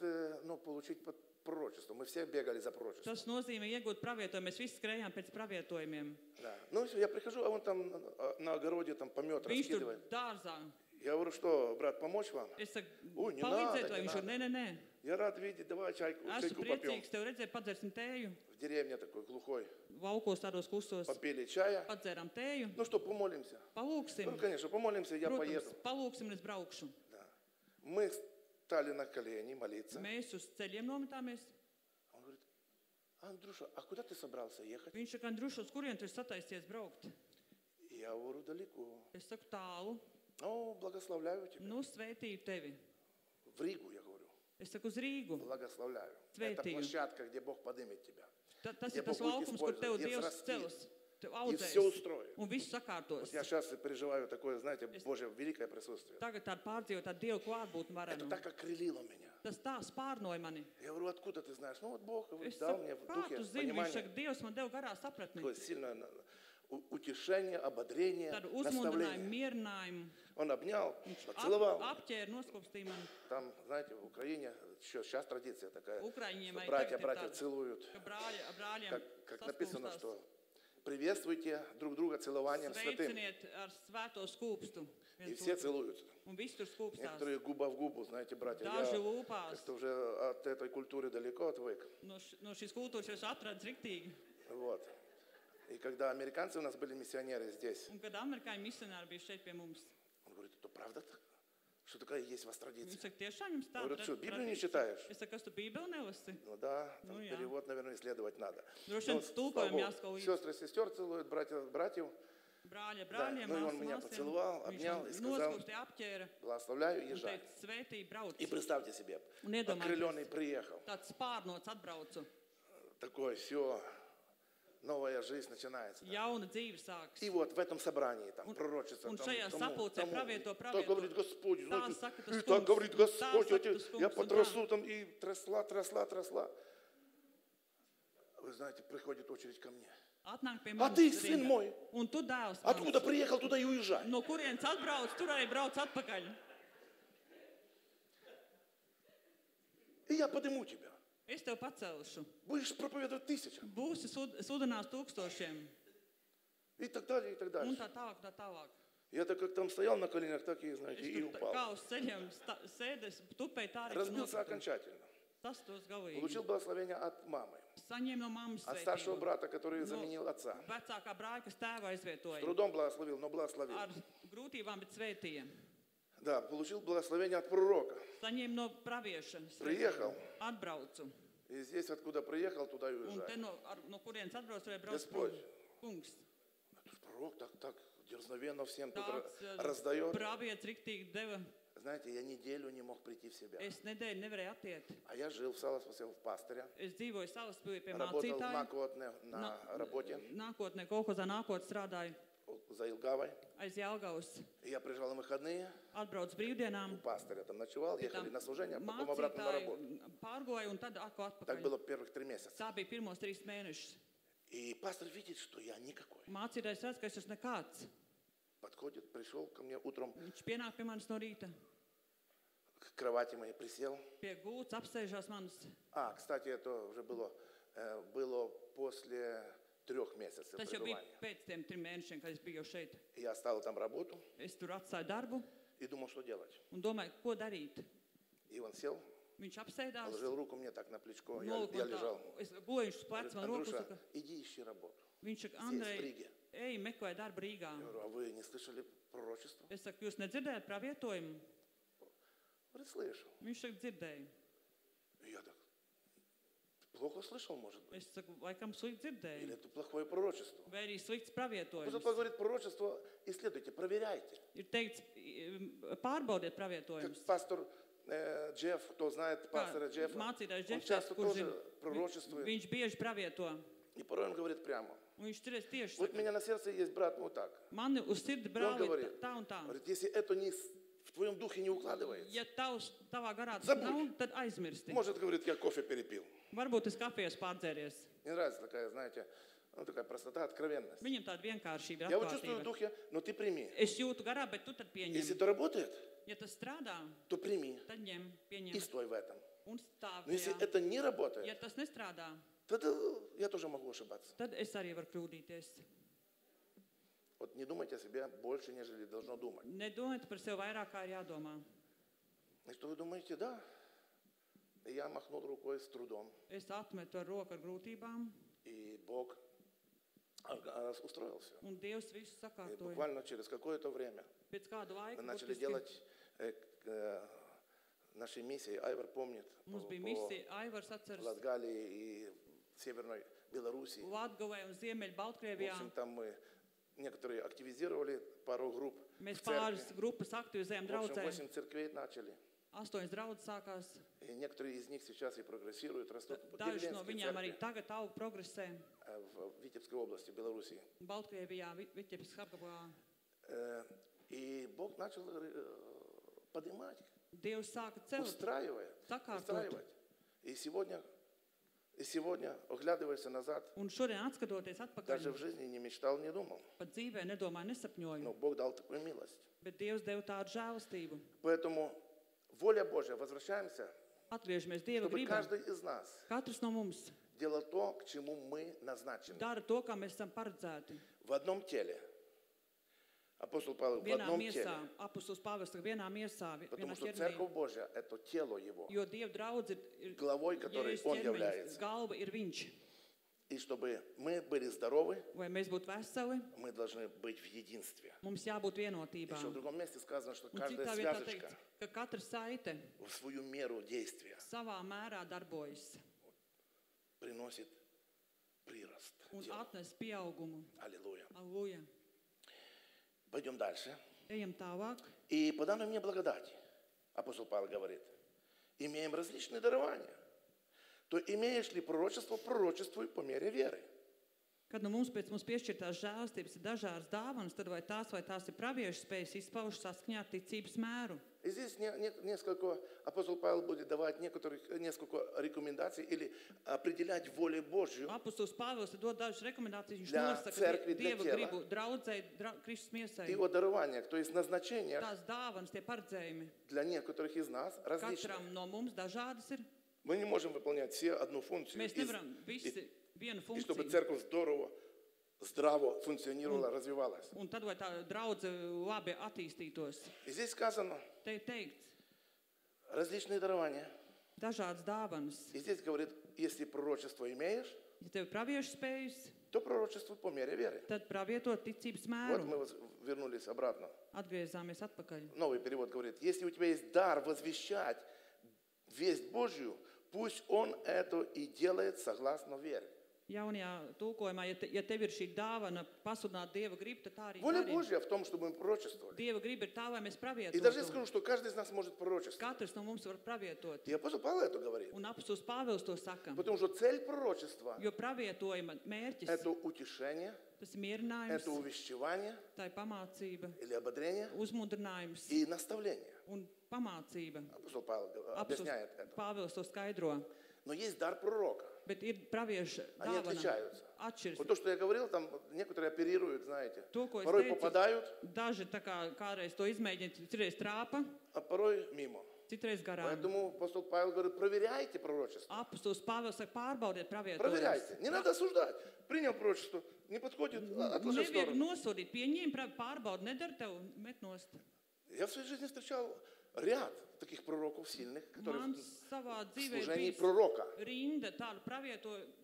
получить пророчество. Мы все бегали за пророчеством. Tas nozīmē iegūt pravietojumu. Mēs visi skrējām pēc pravietojumiem. Да. Ну, я прихожу, а он там на огороде там помет Viņš tur раскидывает. dārzā. Я говорю, что, брат, помочь вам? Es saku, Ui, не palīdzēt, надо, vai не viņš ir, nē. Я рад видеть, давай чайку Esmu попьем. priecīgs tev redzēt, padzersim tēju. В деревне такой глухой. Laukos tādos klusos. Попили чая. Padzēram tēju. Ну что, помолимся? Palūksim. Ну, конечно, помолимся, я Protams, поеду. palūksim un es braukšu. Да. Мы стали на колени молиться. Mēs uz ceļiem nometāmies. Он говорит, Андрюша, а куда ты собрался ехать? Viņš saka, Andruš, uz kurien tu esi sataisies braukt? Я говорю, далеко. Es saku, tālu. О, благословляю тебя. Nu, svētīju tevi. В Ригу, я говорю. Es saku, uz Rīgu. Благословляю. Светию. Это площадка, где Бог поднимет тебя. Tas Ja ir tas Bog būtu laukums, kur tev izpoļot, Dievs Dievs cels. Tev И все audzēs. устроит. Un viss sakārtos. Вот я сейчас переживаю такое, знаете, Божье великое присутствие. Tagad tāda pārdzīvot tādu Dievu klātbūtni Это varenu. так окрылило меня. Tas tā spārnoja mani. Я говорю, откуда ты знаешь? Ну вот Бог Es дал saku, мне в kā духе tu zini? Viņš понимание. saka, Dievs man deva garā sapratni. Такое сильное утешение, ободрение, Tādu uzmundrinājumu, наставление. mierinājumu. Он обнял, поцеловал. Apķēra, noskopstīja mani. Там, знаете, в Украине еще сейчас традиция такая, Ukraiņiem что arī братья tagad ir братьев tāda, целуют. ka brāļiem Как написано, saskūstās. что приветствуйте друг друга целованием святым. Sveiciniet ar svēto skūpstu. И все целуются. Un viss tur skūpstās. Некоторые губа в губу, знаете, братья. Daži Я lūpās. как-то уже от этой культуры далеко отвык. No šīs kultūras es atradu riktīgi. Вот. И когда американцы у нас были миссионеры здесь, Un kad amerikāņu misionāri bija šeit pie mums, он говорит, это правда так? Что такая есть у вас viņi традиция? saka, tiešām jums tā Говорят, что, Библию не tradīcija? читаешь? Es saku, kas tu Bībeli nelasi? Ну да, там Ну, я. перевод, наверное, исследовать надо. Droši vien tulkojumu jāsako līdzi. Сестры сестер целуют, братья братьев. Brāļa, Да, brāļiem, ну и он māsas, меня māsiem. поцеловал, Viņš обнял man и сказал, noskūpstīja, apķēra благословляю, un езжай. teica, svētī brauc. И представьте себе, Un iedomājieties, окрыленный приехал. tāds spārnots atbraucu. Такой, все, новая жизнь начинается. Jauna dzīve sāks. И вот в этом собрании, там, пророчество, un там, šajā тому, sapulcē тому. pravieto, Так pravieto. говорит Господь, Tā знаете, saka tas и так kungs, говорит un tā Господь, saka tas я kungs, un потрясу tā. там и трясла. Вы знаете, приходит очередь ко мне. Atnāk pie А manis ты, сын rinda. мой, Un tu dēls откуда mans. приехал, туда и уезжай. No kurienes atbrauc, tur arī brauc atpakaļ. И я подниму тебя. Es tev pacelšu. Будешь проповедовать тысячам. Būsi sludinās tūkstošiem. И так далее, и так Un дальше. tā tālāk, tā tālāk. Я-то как там стоял на коленях, так и, знаете, Es и tur упал. kā uz ceļiem sēdes, tupēju tā arī. ka Разбился nokritu. окончательно. Tas tos galīgi. Получил благословение от мамы, Saņēma no mammas от старшего svētību. брата, который No заменил отца. vecākā brāļa, kas tēva С aizvietoja. трудом благословил, но благословил. Ar grūtībām, bet svētīja. Да, получил благословение от пророка. Saņēma no pravieša. Приехал. svētību. Atbraucu. И здесь, откуда приехал, туда и Un te уезжай. no kurienes atbraucu, vai braucu Господь. kungs. Это ж пророк так дерзновенно всем тут Tāds раздает. pravietis riktīgi deva. Знаете, я неделю не мог прийти в себя. Es nedēļu nevarēju atiet. А я жил в Саласпилсе в пастыря. Es dzīvoju Salaspilī pie Работал в mācītāja. Макотне на работе Nākotnē, kolhozā nākotnē strādāju за Илгавой. aiz Jelgavas. И я приезжал на выходные, Atbraucu brīvdienām. у пастыря там ночевал, ехали Tam на служение, а потом обратно на работу. mācītāji pārgoja un tad atkal Так atpakaļ. было первых 3 месяца. Tā bija pirmos 3 mēnešus. И пастор видит, что я никакой. Mācītājs redz, ka es esmu nekāds. Подходит, пришел ко мне утром, Viņš pienāk pie manis no rīta. к kровати моей присел. Pie gultas apsēžās manis. Кстати, это уже было после 3 месяцев Tas jau bija пребывания. pēc tiem 3 mēnešiem, kad es biju jau šeit. Я оставил там работу Es tur atstāju darbu и думал, что делать. un domāju, ko darīt. И он сел, Viņš apsēdās. положил руку мне так на плечо, я Nolika man лежал. tā, es gulēju uz Говорит, pleca, man rokas Андрюша, saka, иди ищи работу. viņš saka, Здесь, в Andrej, Риге. ej, meklē darbu Rīgā. Я говорю, а вы не слышали пророчество? Es saku, jūs nedzirdējat pravietojumu? Говорит, слышал. Viņš saka, dzirdēju. И я так, плохо слышал, может быть? Es saku, laikam slikti Или dzirdēju. это плохое пророчество? Vai arī slikts Апостол pravietojums. Павел говорит, пророчество исследуйте, проверяйте. Ir teikts, pārbaudiet Как pravietojumus. пастор Джефф, кто знает пастора Джеффа, Mācītājs он Džefs, часто kurš тоже пророчествует. viņš bieži pravieto. И порой он говорит прямо. Un viņš tur tieši Вот у saka, меня на сердце есть брат вот так. mani uz sirdi Он brāli говорит, tā un tā. говорит, если это не в твоем духе не укладывается, Ja tavā garā tas Забудь. nav, tad aizmirsti. может, говорит, я кофе перепил. Varbūt es kafijas pārdzēries. Мне нравится такая, знаете, такая простота, откровенность. Viņam tāda vienkāršība ir Я вот чувствую в atklātība. духе, но ты прими. Es jūtu garā, bet tu tad Если pieņem. это работает, Ja tas strādā, то прими tad ņem, и pieņem стой в этом. un stāv Но если tajā. это не Ja работает, tas nestrādā, тогда я тоже могу ошибаться. tad es arī varu kļūdīties. Вот не думайте о себе больше, нежели должно думать. Nedomājiet par sevi vairāk, kā ir jādomā. И что вы думаете? Да. И я махнул рукой с трудом. Es atmetu ar roku ar grūtībām, И Бог устроился. un Dievs visu И sakārtoja. буквально через какое-то время Pēc kāda laika мы начали burtiski делать наши миссии. Айвар помнит mums bija по misija Aivars atceras Латгалии и Северной Белоруссии. Latgavē un Ziemeļ В Baltkrievijā. общем, там мы некоторые активизировали пару групп Mēs в церкви. pāris grupas aktivizējam В общем, draudzē. 8 церквей начали. 8 draudzes sākās. И некоторые из них сейчас и прогрессируют, растут. Dažas no Деревенские viņām arī церкви, tagad aug progresē. в Витебской области, Белоруссии. Baltkrievijā, Vitebas Habgabā. И Бог начал поднимать, Dievs sāka celt, устраивать. sakārtot. И сегодня, оглядываясь назад, Un šodien, atskatoties даже atpakaļ, в жизни не мечтал, не думал. pat dzīvē nedomāju, nesapņoju. Но Бог дал такую милость. Bet Dievs deva tādu žēlastību. Поэтому воля Божья, возвращаемся, Atgriežamies Dieva чтобы gribā. каждый из нас Katrs no mums делать то, к чему мы назначены. dara to, kā mēs esam paredzēti. В одном теле. Апостол Павел в Vienā одном miesā, теле. apustulis Pāvils saka, vienā miesā, Потому vienā что ķermenī. Церковь Божья – это тело Его. Jo Dieva draudze ir Главой, которой Jēzus Он ķermenis, является. galva ir viņš. И чтобы мы были здоровы, Vai mēs būtu veseli, мы должны быть в единстве. mums jābūt vienotībā. Еще в другом месте сказано, что Un каждая citā vietā связочка teikts, ka katra saite в свою меру действия savā mērā darbojas приносит прирост. un тела. atnes pieaugumu. Аллилуйя. Aleluja. Пойдем дальше. Ejam tālāk. И по данной мне благодати, апостол Павел говорит, имеем различные дарования. То имеешь ли пророчество, пророчествуй по мере веры. Kad nu mums pēc mums piešķirtās žēlastības ir dažādas dāvanas, tad vai tās ir praviešu spējas izpaužas saskaņā ar ticības mēru. И здесь несколько, апостол Павел будет давать несколько рекомендаций или определять волю Божью Apostols Pāvils dod dažas rekomendācijas, viņš Для nosaka церкви, для Dieva тела. gribu draudzei, Kristus miesai. и о дарованиях, то есть назначениях Tās dāvanas, tie paredzējumi для некоторых из нас различные. katram no mums dažādas ir. Мы не можем выполнять все одну функцию. Mēs nevaram visi vienu И чтобы funkciju. церковь здраво функционировала, развивалась. Un tad vai tā draudze labi attīstītos. И здесь сказано Te ir teikts, различные дарования. dažādas dāvanas. И здесь говорит, если пророчество имеешь, Ja tev ir praviešu spējas, то пророчествуй по мере веры. tad pravieto ticības Вот mēru. мы вернулись обратно. Atgriezāmies atpakaļ. Новый перевод говорит, если у тебя есть дар возвещать весть Божью, пусть он это и делает согласно вере. Jaunajā tulkojumā, ja tev ir šī dāvana pasludināt Dieva gribu, tad tā arī Воля dari. Божья в том, чтобы мы пророчествовали. Dieva griba ir tā, lai mēs И даже я pravietotu. скажу, что каждый из нас может пророчествовать. Katrs no mums var pravietot. И апостол Павел это говорит. Un apustulis Pāvils to saka. Потому что цель пророчества Jo pravietojuma mērķis, – это утешение, tas ir mierinājums, это увещевание tā ir pamācība, или ободрение uzmundrinājums и наставление. un pamācība. Апостол Павел объясняет Apustulis это. Pāvils to skaidro. Но есть дар пророка. Bet ir pravieša Они dāvana. отличаются. Atšķiras. Вот то, что я говорил, там некоторые оперируют, знаете. To, ko es Порой teicu, попадают, daži tā kā kādreiz to izmēģina, citreiz trāpa, а порой мимо. citreiz garām. Поэтому апостол Павел говорит, проверяйте пророчество. Apustulis Pāvils saka, pārbaudiet pravietojumus. Проверяйте. Не надо осуждать. Принял пророчество, не подходит, отложи в Nevajag сторону. nosodīt, pieņem, pārbaudi, nedara tev, met nost. Я в своей жизни встречал ряд таких пророков сильных, которые Man в savā dzīvē служении bija пророка. rinda tādu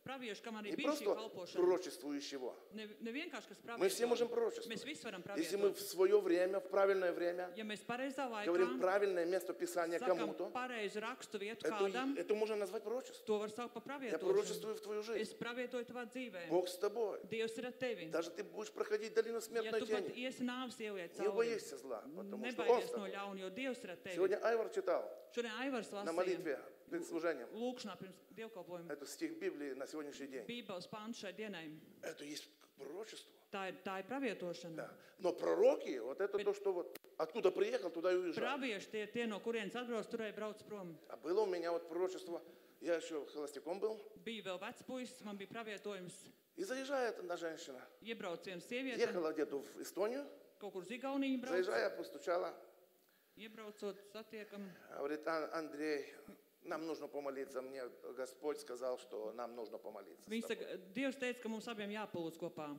praviešu, kam arī Не bija šī просто kalpošana. пророчествующего. Ne vienkārši, kas Мы все можем pravieto. пророчествовать. Mēs visi varam Если мы pravietot. в свое время, в правильное время, Ja mēs pareizā говорим laikā правильное место Писания sakam кому-то, pareizu rakstu vietu kādam, это можно назвать пророчеством. to var saukt par Я pravietošanu. пророчествую в твою Es жизнь. pravietoju tavā dzīvē. Бог с тобой. Dievs ir ar tevi. Даже ты будешь проходить долину Ja смертной tu pat тени. iesi nāves ieliet Не cauri, боишься зла, потому что Он с nebaidies no тобой. ļauna, jo Dievs ir ar tevi. Сегодня Айвар читал Šodien Aivars на lasīja молитве перед служением. lūkšanā pirms dievkalpojuma. Это стих Библии на сегодняшний день. Bībeles pāns šai dienai. Это есть пророчество. Tā ir pravietošana. Да. Но пророки, вот это то, что вот откуда приехал, туда и уезжал. Pravieši tie, no kurienes atbrauc, turēja brauc prom. А было у меня вот пророчество, я еще холостяком был, Bija vēl vecs puisis, man bija pravietojums. и заезжает одна женщина. Iebrauc viena sieviete, Ехала где-то в Эстонию, kaut kur uz Igauniju brauc. заезжая, постучала, Iebraucot, satiekam. говорит, Андрей, нам нужно помолиться, мне Господь сказал, что нам нужно помолиться. Viņš saka, Dievs teica, ka mums abiem jāpalūdz kopā.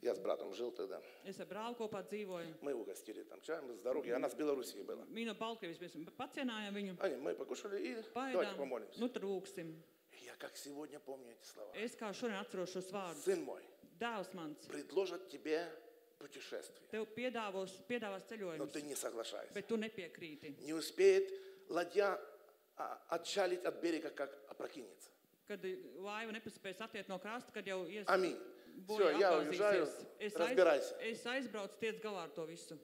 Я с братом жил тогда. Es ar brāli kopā dzīvoju. Мы угостили там чаем с дороги, она с Белоруссии была. Viņa no Baltkrievijas mēs pacienājām viņu. Мы покушали и давайте Paēdām. помолимся. Nu, tad lūksim. Я как сегодня помню эти слова. Es kā šodien atceros šos vārdus. Сын мой, Dēls mans, предложат тебе путешествие, tev piedāvās но ceļojumus, ты не соглашайся. bet tu nepiekrīti. Не успеет ладья отчалить от берега, как опрокинется. Kad laiva nepaspēs attiet no krasta, kad jau Аминь. Все, bojā я уезжаю, apgāzīsies. разбирайся. Es aizbraucu, tiec galā ar to visu.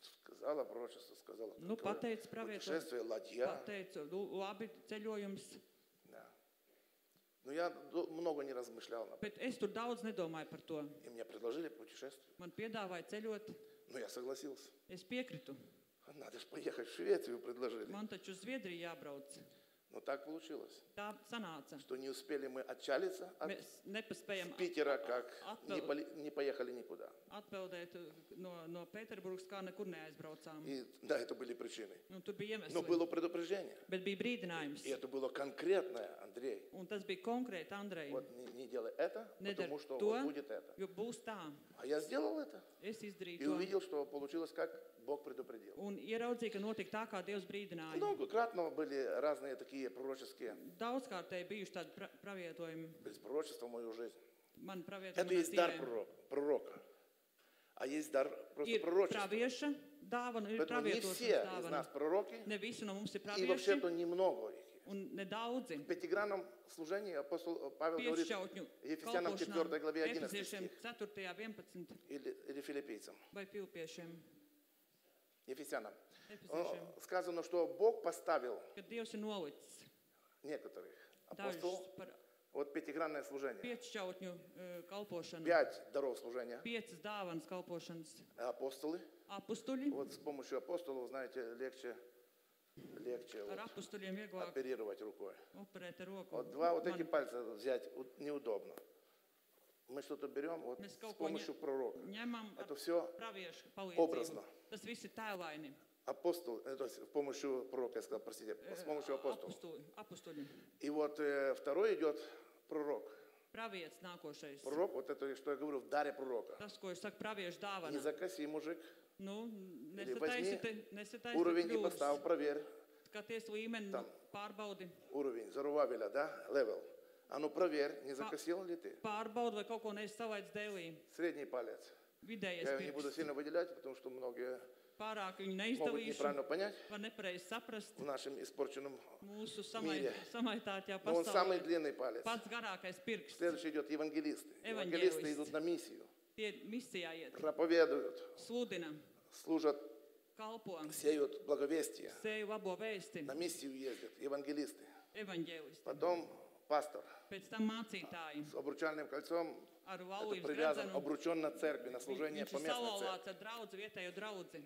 Сказала пророчество, сказала. Nu, какое pateicu pravietojums. Путешествие, ладья. Pateicu, labi, ceļojums. Да. Но я много не размышлял об этом. Bet es tur daudz nedomāju par to. И мне предложили путешествие. Man piedāvāja ceļot, Но я согласился. es piekritu. Надо же поехать в Швецию, предложили. Man taču uz Zviedriju jābrauc. Но так получилось, Tā sanāca. что не успели мы отчалиться от Mēs nepaspējam Питера, как atpel- не поехали никуда. atpeldēt no Pēterburgas, kā nekur neaizbraucām. И да, это были причины. Un tur bija Но iemesli. было предупреждение. Bet bija brīdinājums. И это было конкретное, Андрей. Un tas bija konkrēti Andrei. Вот не делай это, Nedari потому что to, вот будет это. jo būs tā. А я сделал это. Es izdarīju И to. увидел, что получилось, как Бог предупредил. Un ieraudzīju, ka notika tā, kā Dievs brīdināja. Многократно были разные такие пророческие, Daudzkārtēji bijuši tādi pravietojumi. без пророчества в мою жизнь. Man pravietojumi Это есть дар пророка. А есть дар просто ir пророчества. pravieša dāvana, ir Поэтому не pravietošanas все из dāvana. нас пророки, Ne visi no mums ir и pravieši, вообще-то немного их. un ne daudzi. В пятигранном служении апостол Павел говорит Piešķautņu Ефесянам 4 главе 11 Efeziešiem стих, 4.11 или филиппийцам. vai Filipiešiem. Ефесянам. Efeziešiem. Сказано, что Бог поставил Kad Dievs ir nolicis некоторых dažus апостолов, par вот пятигранное служение, piešķautņu kalpošanu, 5 даров служения, 5 dāvanas kalpošanas апостолы. apustuļi. Вот с помощью апостолов, знаете, легче Ar вот apustuļiem vieglāk оперировать рукой. operēt ar roku. Вот два вот Man эти пальца взять неудобно. Мы что-то берем вот Mēs с kaut ko помощью пророка. ņemam ar Это все praviešu образно. palīdzību. Tas viss ir tēlaini. апостол, то есть с помощью пророка, я сказал, простите, с помощью апостола. Apustuļi. И вот второй идет пророк. Pravietis nākošais. Пророк, вот это, что я говорю, в даре пророка. Tas, ko es saku, praviešu Не dāvana. закоси, мужик, Nu, Или возьми nesataisiet уровень и kļūdas. поставь, проверь. Skaties līmeni, Tam. pārbaudi. Уровень Зарувавеля, да, левел. А ну проверь, не закосил ли ты. Pārbaudi, vai kaut ko neesi savaids dēlī. Средний палец. Vidējais Я его не буду pirksts. сильно выделять, потому что многие Pārāk viņu могут neizdalīšu. неправильно понять Var nepareizi saprast в нашем испорченном. mūsu Mīļie. samaitātajā Но он самый pasaulē. длинный палец. Pats garākais pirksts. Следующий идет евангелисты. Евангелисты. Евангелисты идут на миссию, Tie misijā iet. проповедуют, Sludina, служат, kalpo, сеют благовестие. sēju labo vēsti. На миссию ездят евангелисты. Evaņģēlisti. Потом пастор Pēc tam mācītāji. с обручальным кольцом. Ar Это laulības привязан, gredzenu. обручен на церкви, на служение Viņš по ir местной церкви. salauzāts ar draudzi, vietējo draudzi.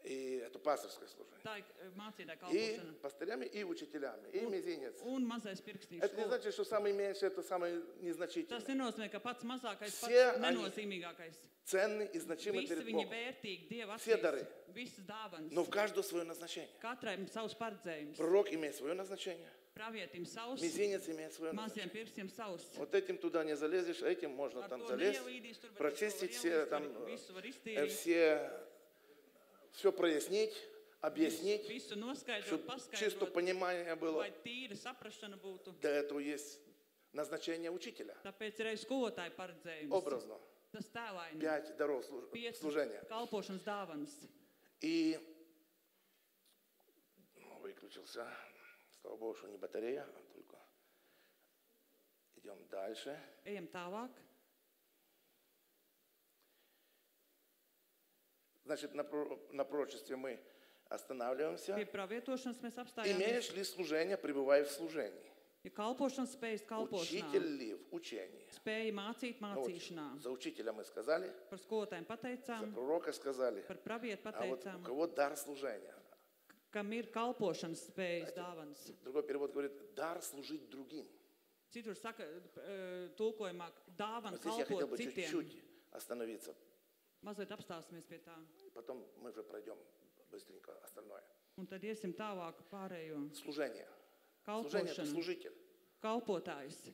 И это пасторское служение. Tā ir mācītāja И kalpošana. пастырями, и учителями, и мизинец. Un mazais pirkstiņš. Это не значит, что самый меньший, это самый Tas незначительный. nenozīmē, ka pats mazākais, Все pats они nenozīmīgākais. Ценный и значимый Visi перед viņi Богом. vērtīgi Dieva Все acīs. дары. Visas dāvanas. Но в каждого свое назначение. Katrai ir savs paredzējums. Пророк имеет свое назначение. Pravietim savs, Мизинец имеет свое maziem назначение. pirkstiem savs. Вот этим туда не залезешь, этим можно Ar там to залезть, neielīdīs tur, bet прочистить ar to все, ielīdīs, там, tur visu var iztīrīt, все прояснить, объяснить, visu noskaidrot, чтобы чисто paskaidrot, понимание было. lai tīra saprašana būtu. Для этого есть назначение учителя. Tāpēc ir arī skolotāja paredzējums. Образно. Tas tēlaini. 5 даров служения. Kalpošanas dāvanas. И выключился. Слава Богу, что не батарея, а только идем дальше. Ejam tālāk. Значит, на пророчестве мы останавливаемся. Pie pravietošanas mēs apstājāmies. Имеешь ли служение, пребывай в служении? Ja kalpošanas spējas kalpošanā, Учитель ли в учении? spēja mācīt Ну, вот mācīšanā. за учителя мы сказали, Par skolotājiem за pateicām, пророка сказали. par pravietu А вот pateicām, у кого дар служения? kam ir kalpošanas spējas dāvanas. Другой перевод говорит, дар служить другим. Citur saka, tulkojumā, dāvana Вот здесь я хотел kalpot бы citiem. чуть-чуть остановиться. Mazliet apstāsimies pie tā. Потом мы уже пройдем быстренько остальное. Un tad iesim tālāk pārējo. Служение. Служение – это Kalpošana. служитель. Kalpotājs.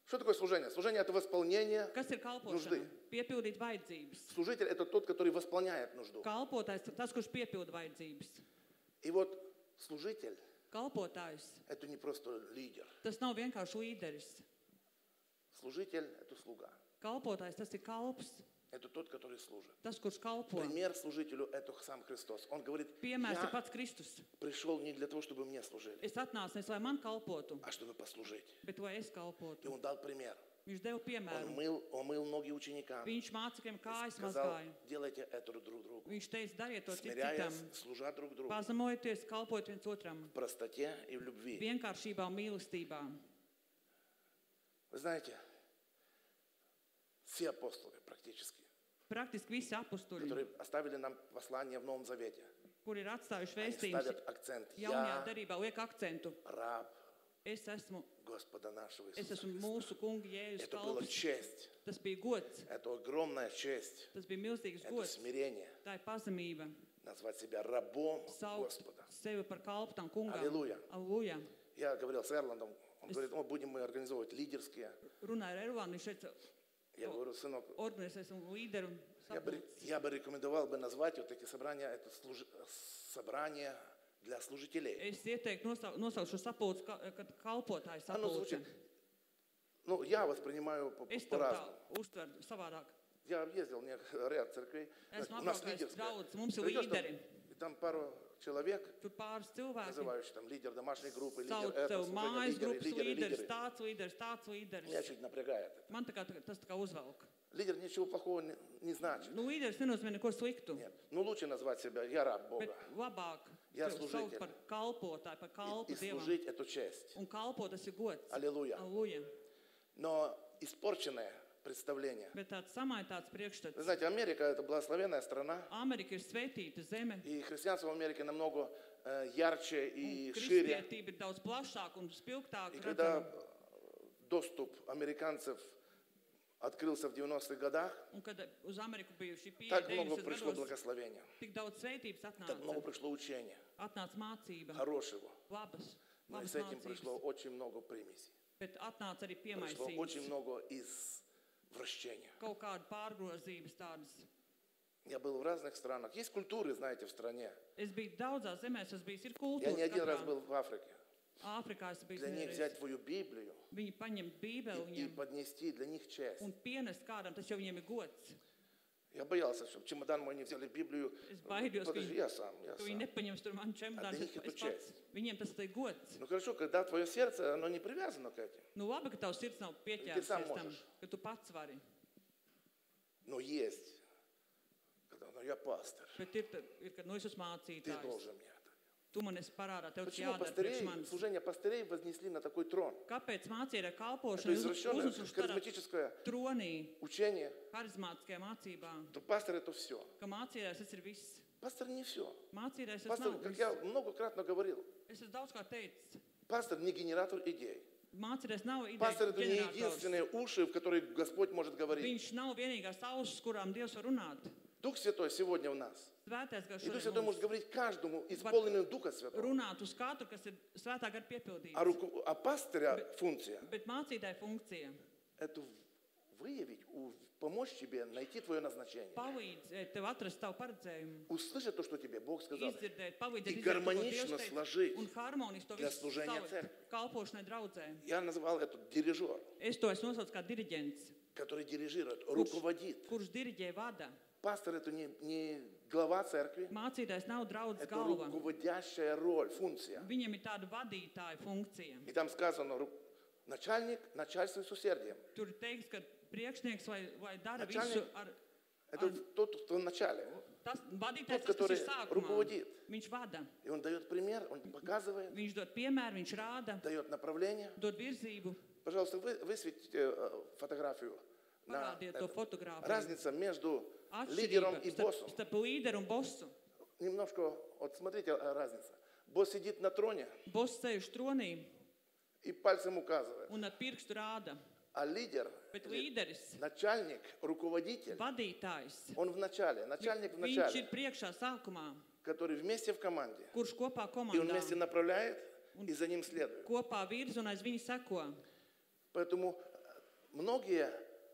Что такое служение? Служение – это восполнение. Kas ir kalpošana? Нужды. Piepildīt vajadzības. Служитель – это тот, который восполняет нужду. Kalpotājs ir tas, kurš piepilda vajadzības. И вот служитель Kalpotājs. – это не просто лидер. Tas nav vienkārši līderis. Служитель – это слуга. Kalpotājs, tas ir kalps. Это тот, который служит. Tas, kurš kalpo. Пример служителю – это сам Христос. Он говорит, Piemērs ir я pats Kristus. пришел не для того, чтобы мне служили, Es atnācu nevis, lai man kalpotu, а чтобы послужить. bet lai es И kalpotu. он дал пример. Viņš deva piemēru. Он мыл ноги ученикам. Viņš mācekļiem kājas Сказал, mazgāja. делайте это друг другу. Viņš teica, dariet to citam. Смиряясь, служа друг другу. Pazemojieties, kalpojiet viens otram. В простоте и в любви. Vienkāršībā un mīlestībā. Вы знаете, все апостолы практически, Praktiski visi apustuļi, которые оставили нам послание в Новом Завете, kur ir atstājuši Они vēstījumus ставят акцент. jaunajā Я derībā, liek akcentu. раб Es esmu Господа нашего Es Иисуса esmu Христа. mūsu kunga Jēzus Это была kalps. честь. Tas bija gods, Это огромная честь. tas bija milzīgs Это gods. смирение. Tā ir pazemība. Назвать себя рабом Saukt Господа. sevi par kalpu tam kungam. Аллилуйя. Alleluja. Я говорил с Эрландом. Он говорит, будем мы организовывать лидерские. Runāja ar Ervānu, viņš teica, Я говорю, сынок, organizēsim līderu sapulces. я бы рекомендовал бы назвать вот такие собрания, это собрание для служителей. Es ieteiktu nosaukt šo sapulci, kad kalpotāju Оно sapulci. звучит, ну, я воспринимаю Es to tā по-разному. uztveru savādāk. Я ездил в ряд церквей. Esmu У нас apmeklējis лидерская. daudz, mums ir Придешь там, līderi. и там пару человек, Tur pāris cilvēki называющие там лидер домашней группы, лидер sauc этого tev служения, mājas лидеры, grupas лидеры, līderis, лидеры. tāds līderis. Меня чуть напрягает это. Man tas tā kā uzvelk. Лидер ничего плохого не значит. Nu, līderis nenozīmē neko sliktu, Нет. Ну, лучше назвать себя «Я раб bet Бога». labāk Jā, tevi saukt служитель. par kalpotāju, par kalpu И Dievam. служить эту честь. Un kalpot tas ir gods. Аллилуйя. Alleluja. Но испорченное представление. Bet tāds samaitāts priekšstats. Вы знаете, Америка – это благословенная страна. Amerika ir svētīta zeme. И христианство в Америке намного ярче и Un шире. kristietība ir daudz plašāka un spilgtāka. И когда redzama. доступ американцев открылся в 90-х годах, Un kad uz Ameriku bija šī pieeja так много 90. пришло gados, благословения, tik daudz svētības так много atnāca. пришло учения, Atnāca mācība, хорошего. labas Но и с этим mācības. пришло очень много примесей. Bet atnāca arī Пришло очень piemaisības. много извращения. Kaut kāda pārgrozības tādas. Я был в разных странах. Есть культуры, знаете, в стране. Es biju daudzās zemēs, es biju, ir Я не kultūras один раз katrā. был в Африке. Āfrikā es biju Для них vienreiz. взять твою Библию Viņi paņem bībeli и viņiem поднести для них честь. un pienest kādam, tas jau viņiem ir gods. Я боялся, чтобы чемодан мой не взяли Библию. Es baidos, ka Подожди, viņi, я сам. ka viņi nepaņems tur manu čemodānu. для них это Es pats, честь. viņiem tas ir gods. Ну хорошо, когда твое сердце, оно не привязано к этим. Nu labi, ka tavs sirds nav sám pieķēries tam, możeš. ka tu pats vari. Но есть. Когда, ну я пастор. Bet ir kad nu es esmu Ты mācītājs. должен мне это. Tu man esi parādā, tev tas Почему jādara priekš пастырей, manis. служение пастырей вознесли на такой трон? Kāpēc mācīja Это kalpošanu извращенное uznesuši tādā харизматическое tronī, учение. harizmātiskajā mācībā, То пастор это все. ka mācītājs tas ir viss. Пастор не все. Mācītājs tas Пастор, nav как viss. я многократно говорил, Es esmu daudz kā teicis. пастор не генератор идей. Mācītājs nav Пастор ideja это не ģenerators. единственные уши, в которые Господь может говорить. Viņš nav vienīgās ausis, kurām Dievs var runāt. Дух Святой сегодня в нас. Svētais gars И Дух šodien Святой может mums говорить каждому, исполненному Духа Святого. runāt uz katru, kas ir svētā gara piepildīts. А пастыря функция Bet mācītāja funkcija – это выявить, помочь тебе найти твое назначение. palīdzēt tev atrast tavu paredzējumu, Услышать то, что тебе Бог сказал. izdzirdēt, palīdzēt И izdzirdēt, to, ko гармонично Dievs сложить teica, un harmonijas to для visu служения salikt церкви. kalpošanai draudzē. Я называл это дирижер, Es to esmu nosaucis kā diriģents, который дирижирует, руководит. kurš diriģē vada. Пастор – это не глава церкви, Mācītājs nav draudzes это galva. руководящая роль, функция. Viņam ir tāda vadītāja funkcija. И там сказано, начальник начальствует с усердием. Tur ir teikts, ka priekšnieks vai dara Начальник visu ar... Это тот, кто в начале. Tas Тот, vadītājs, tas, kas который ir sākumā, руководит. viņš vada. И он дает пример, он показывает, Viņš dod piemēru, viņš rāda, дает направление. dod virzību, Пожалуйста, высветите фотографию. На parādiet to это. fotogrāfiju. Разница между лидером Atšķirība и боссом. starp līderu un bosu. Немножко, вот смотрите разница. Босс сидит на троне Boss sēž tronī и пальцем указывает. un ar pirkstu rāda, А лидер, bet līderis, начальник, руководитель, vadītājs, он в начале. Начальник в viņš начале, ir priekšā sākumā, который вместе в команде. kurš kopā И он вместе komandā, направляет и за ним следует. kopā virz un aiz viņa seko. Поэтому многие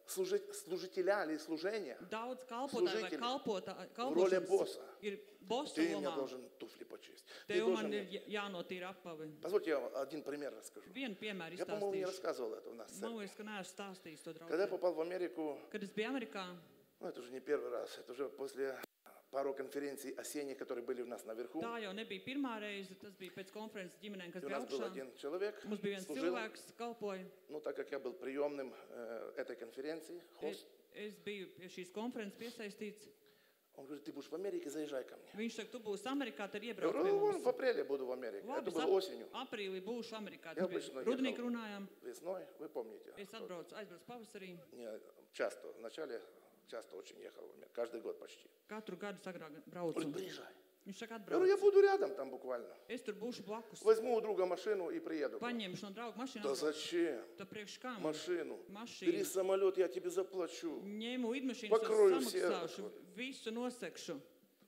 служителя или служения, Daudz kalpotāju vai Служители в роли kalpošanas босса. ir bosa ты мне lomā. должен туфли почистить. Ты Tev должен man ir мне- jānotīra apavi. Позвольте, я вам один пример расскажу. Vienu piemēru Я, по-моему, не izstāstīšu. рассказывал это у нас. в Man церкви. liekas, ka neesmu stāstījis to Когда я draugu. попал в Америку, Kad es biju Amerikā, ну, это уже не первый раз, это уже после пару конференций осенних, которые были у нас наверху. tā jau nebija pirmā reize, tas bija pēc konferences ģimenēm, kas И у bija нас был augšā. один человек, Mums bija viens служил. cilvēks, kalpoja. Ну, так как я был приемным этой конференции, хост, Es biju pie šīs konferences piesaistīts. он говорит, ты будешь в Америке, заезжай ко мне. Viņš saka, tu būsi Amerikā, tad Я iebrauc говорю, pie ну, вон, mums. в апреле буду в Америке. Labi, Это es было осенью. aprīlī būšu Amerikā. Я Tas bija обычно rudenī ехал runājām. весной, вы помните. Es aizbraucu pavasarī. Не, часто, вначале часто очень ехал в Америку, каждый год почти. Katru gadu agrāk Он говорит, braucu. приезжай. Viņš saka, Я говорю, я atbrauc. буду рядом там буквально. Es tur būšu blakus. Возьму у друга машину и приеду. Paņemšu no drauga mašīnu. Да atbraucu. зачем? Tad priekš kam? Машину. Mašīnu. Бери самолет, я тебе заплачу. Ņēmu lidmašīnu, Pakroju samaksāšu, visu nosekšu.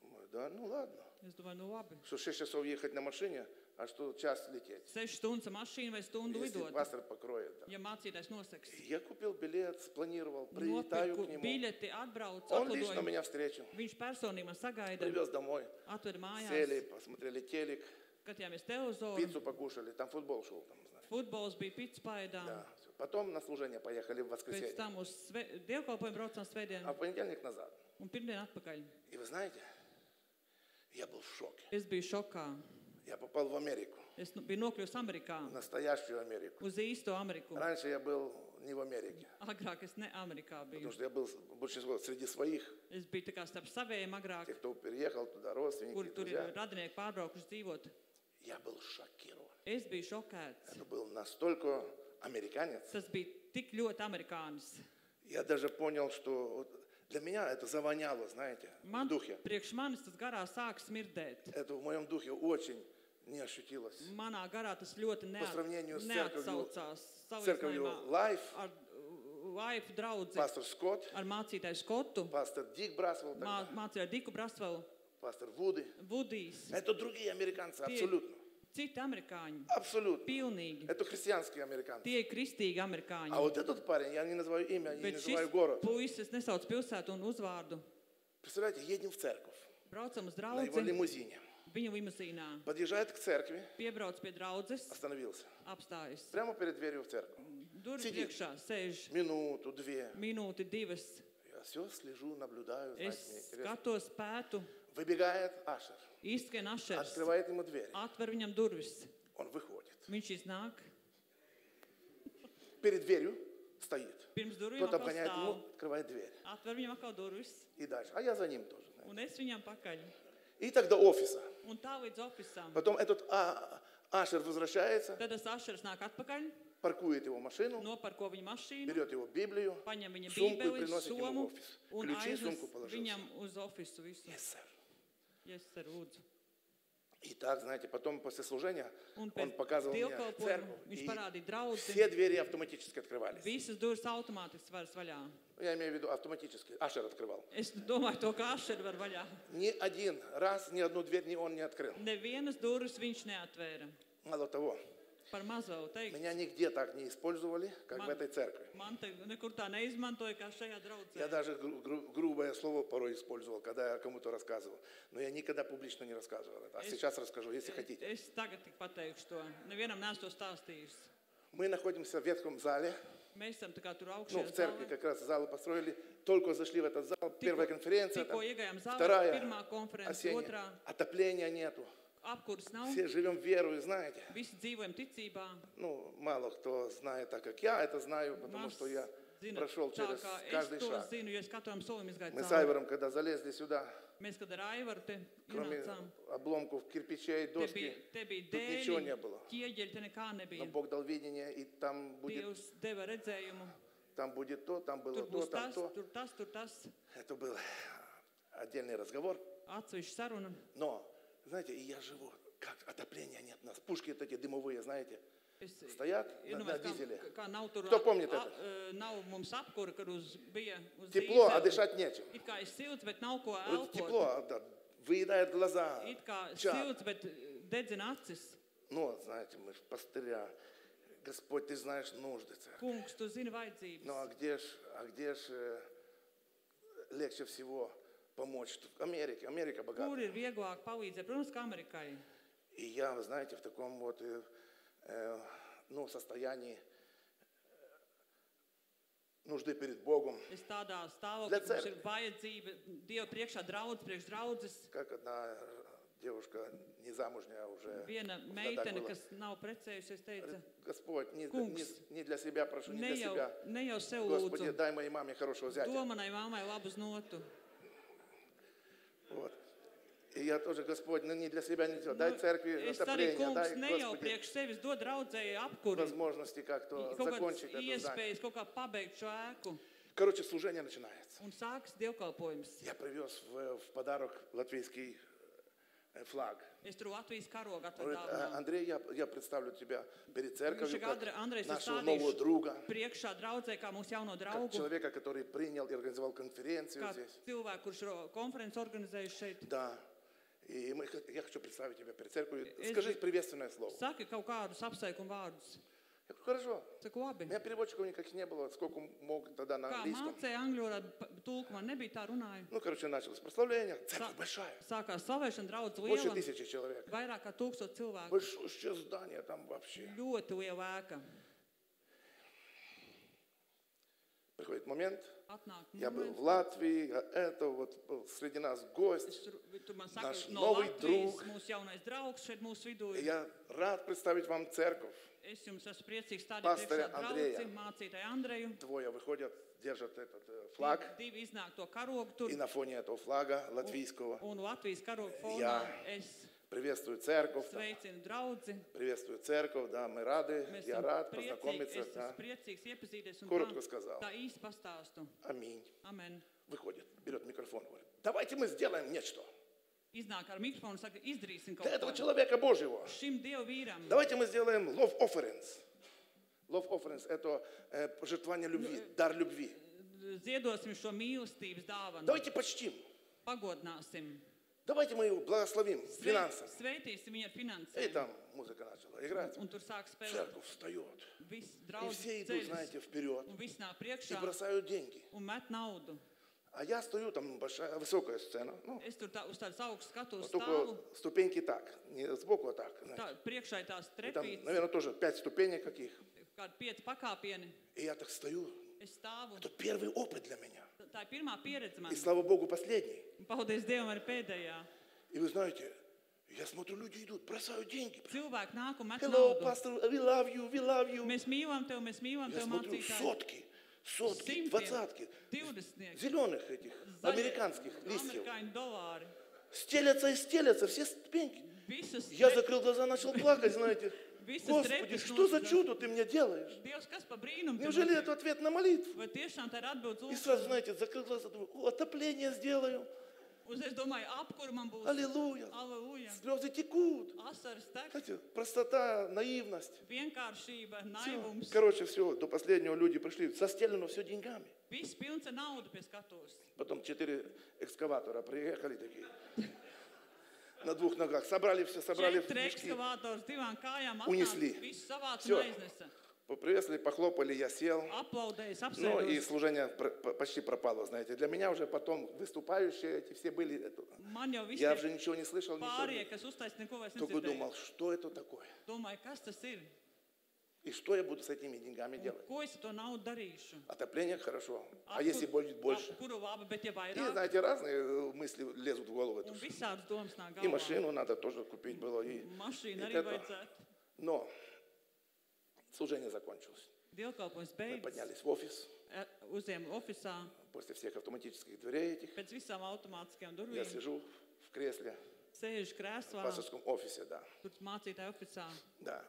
Думаю, да, ну ладно. Es domāju, nu labi. Что 6 часов ехать на машине, а что час лететь. 6 stundas ar mašīnu vai stundu Если lidot, пастор покроет. Да. ja mācītājs noseks. Я купил билет, спланировал, прилетаю Nopirku к нему. biļeti, atbraucu, Он лично atlidoju. меня встретил, Viņš personīgi man sagaida, привез домой. atveda Сели, mājās, посмотрели телек, skatījāmies televizoru, пиццу покушали, там футбол шел. Там, знаешь. futbols bija pits paēdām. Да. всё. Потом на служение поехали в Pēc воскресенье. tam uz dievkalpojumu braucām А svētdienu в понедельник назад. un pirmdien atpakaļ. И вы знаете, я был в шоке. Es biju šokā. Я попал в Америку, Es biju nokļuvis Amerikā, в настоящую Америку. uz īsto Ameriku. Раньше я был не в Америке, Agrāk es ne Amerikā потому biju. что я был большинство среди своих, Es biju tā kā starp saviem agrāk, тех, кто переехал туда, родственники, kur tur ir друзья. radinieki pārbraukuši dzīvot. Я был шокирован. Es biju šokēts. Это был настолько американец. Tas bija tik ļoti amerikānis. Я даже понял, что вот для меня это завоняло, знаете, в Man, духе. priekš manis tas garā sāk smirdēt. Это в моем духе очень не ощутилось. Manā garā tas ļoti По сравнению с neatsaucās. Церковью Salīdzinājumā Life, ar Laifu draudzi, пастор Скотт, ar mācītāju Skotu, пастор Дик Брасвелл, mācītāju Diku Brasvelu, пастор Вуди. Vudijs, Это другие американцы, Tie- абсолютно. citi amerikāņi. Абсолютно. Pilnīgi. Это христианские американцы. Tie ir kristīgi amerikāņi. А вот этот парень, я не называю имя, не Bet называю šis город. puisis nesauc pilsētu un uzvārdu. Представляете, едем в церковь Braucam uz на его draudzi, лимузине. viņu limuzīnā. Подъезжает к церкви, Piebrauc pie draudzes, остановился. apstājas. Прямо перед дверью в церковь. Durvis Sēdīt. priekšā sēž Минуту, две. minūti, divas. Я все слежу, наблюдаю. Знаете, Es мне интересно. skatos, pētu, Выбегает Ашер, izskan ašers, открывает ему дверь. atver viņam durvis. Он выходит. Viņš iznāk, Перед дверью стоит. pirms durvīm Кто-то atkal обгоняет stāv. ему, открывает дверь. Atver viņam atkal durvis, И дальше. А я за ним тоже. знаете. un es viņam pakaļ. И так до офиса. Un tā līdz ofisam. Потом этот Ашер возвращается, Tad tas ašers nāk atpakaļ, паркует его машину, noparko viņa mašīnu, берет его Библию, paņem viņa сумку и bībeli, приносит ему в somu офис. un Ключи, aiznes сумку положил. viņam uz ofisu visu. Yes, sir. Yes, sir, lūdzu. И так, знаете, потом после служения Un он pēc показывал мне dievkalpojuma церковь. viņš И parādīja draudzi. все двери автоматически открывались. Visas durvis automātiski varas vaļā. Я имею в виду автоматически. Ашер открывал. Es domāju, to kā ašeri var vaļā. Ни один раз, ни одну дверь он не открыл. Nevienas durvis viņš neatvēra. Мало того, Par mazo teikt. меня нигде так не использовали, как в этой церкви. Man te nekur tā neizmantoja, kā šajā Я draudzē. даже грубое слово порой использовал, когда я кому-то рассказывал. Но я никогда публично не рассказывал это. А сейчас расскажу, если хотите. Es tagad tik pateikšu to. Nevienam neesmu to stāstījis. Мы находимся в ветхом зале. Mēs esam tā kā tur Ну, augšā в церкви как раз залы построили. Только зашли в этот зал. Первая конференция, Tikko там, iegājām zālē, вторая, pirmā konferences, осенняя. otrā Отопления нету. apkurs nav. Все живем верой, знаете. Visi dzīvojam ticībā. Ну, мало кто знает так, как я это знаю, потому Maz что я zina прошел tā, через kā es каждый to шаг. zinu, jo es katram solim izgāju Мы с cauri. Айвором, когда залезли сюда, Mēs, kad ar Aivaru te кроме ienācām, обломков кирпичей, доски, te bija тут ничего не dēļi, было. ķieģeļi, te nekā Но nebija. Бог дал видение, и там будет Dievs deva redzējumu. то, там было Tur то, būs там tas, то. tur tas, tur tas. Это был отдельный разговор. Atsevišķi saruna. Но, знаете, и я живу, как отопления нет у нас. Пушки вот эти дымовые, знаете, Es стоят на iedomājos, дизеле. kā nav tur Кто помнит это? nav mums apkura, kad bija uz Тепло, а dīzeli. дышать нечем. It kā ir silts, bet nav ko Вот elpot. тепло, да, выедает глаза. It kā Čā. silts, bet dedzina acis. Ну, знаете, мы ж пастыря. Господь, ты знаешь нужды церкви. Kungs, tu zini vajadzības. Ну, а где ж легче всего помочь? В Америке. Америка Kur богата. ir vieglāk palīdzēt? Protams, kā Amerikai. И я, вы знаете, в таком вот, ну, состоянии нужды перед Богом. Es tādā stāvoklī, Для ka mums церкви. ir vajadzība Dieva priekšā draudz, priekš draudzes. Как одна девушка незамужняя уже Viena тогда meitene, была. kas nav precējusies, teica, Господь, не Kungs. для себя прошу, не ne для jau, себя. ne jau sev Господи, lūdzu, дай моей маме хорошего зятя. to manai mammai labu znotu. Вот. И я тоже, Господь, ну не для себя, не для дай церкви Es arī, отопление, дай, kungs, ne jau Господи, priekš sevis dod draudzēji apkuri. возможности как-то Kaut закончить kādas это здание. iespējas kaut kā pabeigt šo ēku. Короче, служение начинается. Un sāks dievkalpojums. Я привез в подарок латвийский флаг. Es tur Latvijas karogu Говорит, atvedu. Андрей, я представлю тебя перед Viņš церковью saka, как Andrejs, es нашего нового stādīšu друга, priekšā draudzē kā mūsu jauno как draugu, человека, который принял и организовал конференцию kā здесь. cilvēku, kurš konferenci organizējuši šeit. Да. И я хочу представить тебя перед церковью. Скажи приветственное слово. Saki kaut kādus apsveikumu vārdus. Я говорю, хорошо. Saku, У labi. меня переводчиков никаких не было, сколько мог тогда на Kā английском. mācēja angļu valodā, tulku man nebija tā runāja. Ну, короче, началось прославление. Церковь большая. Sākās slavēšana, draudz Больше liela, 1000 человек. vairāk kā 1000 cilvēku. Большое здание там вообще. Ļoti liela ēka. Приходит момент, Atnāk я был moments. в Латвии, а это вот среди нас гость. Tu man saki, Наш no новый Latvijas, друг. mūsu jaunais draugs šeit mūsu vidū. И я рад представить вам церковь. Es jums esmu priecīgs stādīt Pastora priekšā Andreja. draudzi, mācītāju Andreju. Двое выходят, держат этот флаг. Divi iznāk to karogu tur. И на фоне этого флага латвийского Un Latvijas karogu fonā Jā. es приветствую церковь. там, sveicinu draudzi. Приветствую церковь, да, мы рады, Mēs я esam рад priecīgi, познакомиться. es Да. esmu priecīgs iepazīties un Коротко сказал. tā īsti pastāstu. Аминь. Amen. Выходит, берет микрофон, говорит, давайте мы сделаем нечто. Iznāk ar mikrofonu un saka, izdarīsim Для kaut этого ko. человека Божьего. Šim Dievu vīram Давайте мы сделаем love offerings. Love offerings – это пожертвование любви, дар любви. ziedosim šo mīlestības dāvanu. Давайте почтим. Pagodināsim. Давайте мы его благословим финансами. Sveitīsim viņu ar И finansēm. там музыка начала играть. Un tur sāk spēlēt. Церковь встает. Viss И draudz все идут, знаете, вперед. un viss nāk И priekšā бросают деньги. un met naudu. А я стою, там большая, высокая сцена. Ну, Es tur uz tādas augstas skatuves вот stāvu. только ступеньки так, не сбоку, а так. знаете. Tā, priekšā ir tās И там, trepītes, наверное, тоже 5 ступенек каких. kādi 5 pakāpieni. И я так стою. Es stāvu. Это первый опыт для меня. Tā ir pirmā pieredze man. И слава Богу, последний. Paldies Dievam arī pēdējā. И вы знаете, я смотрю, люди идут, бросают деньги. Cilvēki nāk un met Hello, naudu. pastor, we love you, we love you. Mēs mīlam Я tev смотрю, mācītāji. сотки, Simtiem, двадцатки, 20 зеленых этих, американских листьев. amerikāņu dolāri. Стелятся и стелятся, все ступеньки. Visas, Я закрыл глаза, начал плакать, знаете. visas Господи, trepes что за nosprāst. чудо ты мне делаешь? Dievs, kas pa brīnumu? Неужели это ответ на молитву? Vai tiešām tā ir atbildes И uz? сразу, знаете, закрыл глаза, думаю, о, отопление сделаю. Es domāju, apkur man būs. Аллилуйя. Aleluja. Слезы текут. Asaras tek. Знаете, простота, наивность. Vienkāršība, Всё. naivums. Короче, все, до последнего люди пришли. Застелено все деньгами. Viss pilns ar naudu pie skatuves. Потом 4 экскаватора приехали такие. На 2 ногах. Собрали все, собрали в Četri мешки. ekskavātori, 2 kājām Унесли. atnāca, visu savāca Всё. un aiznesa. Поприветствовали, похлопали, я сел. Aplaudējis, Ну и apsēdos. служение почти пропало, знаете. Для меня уже потом выступающие эти все были. Man jau viss Я ir уже ничего не слышал, ничего. pārējie, kas uztaisīja neko vairs Только nedzirdēja. думал, что это такое? Domāju, kas tas ir? И что я буду с этими деньгами делать? Ko es ar to naudu darīšu? Отопление хорошо. А если будет больше? Apkuru labi, bet ja И, vairāk, знаете, разные мысли лезут в голову. un visādas domas nāk И galvā. машину надо тоже купить было. И Mašīnu и arī это. vajadzētu. Но служение закончилось. Dievkalpojums Мы beidzas. поднялись в офис. Uziem oficiālā, После всех автоматических дверей этих. pēc visām automātiskajām Я durvīm, сижу в кресле sēžu в krēslā, пасторском офисе, да. tur mācītāja oficiālā. Да.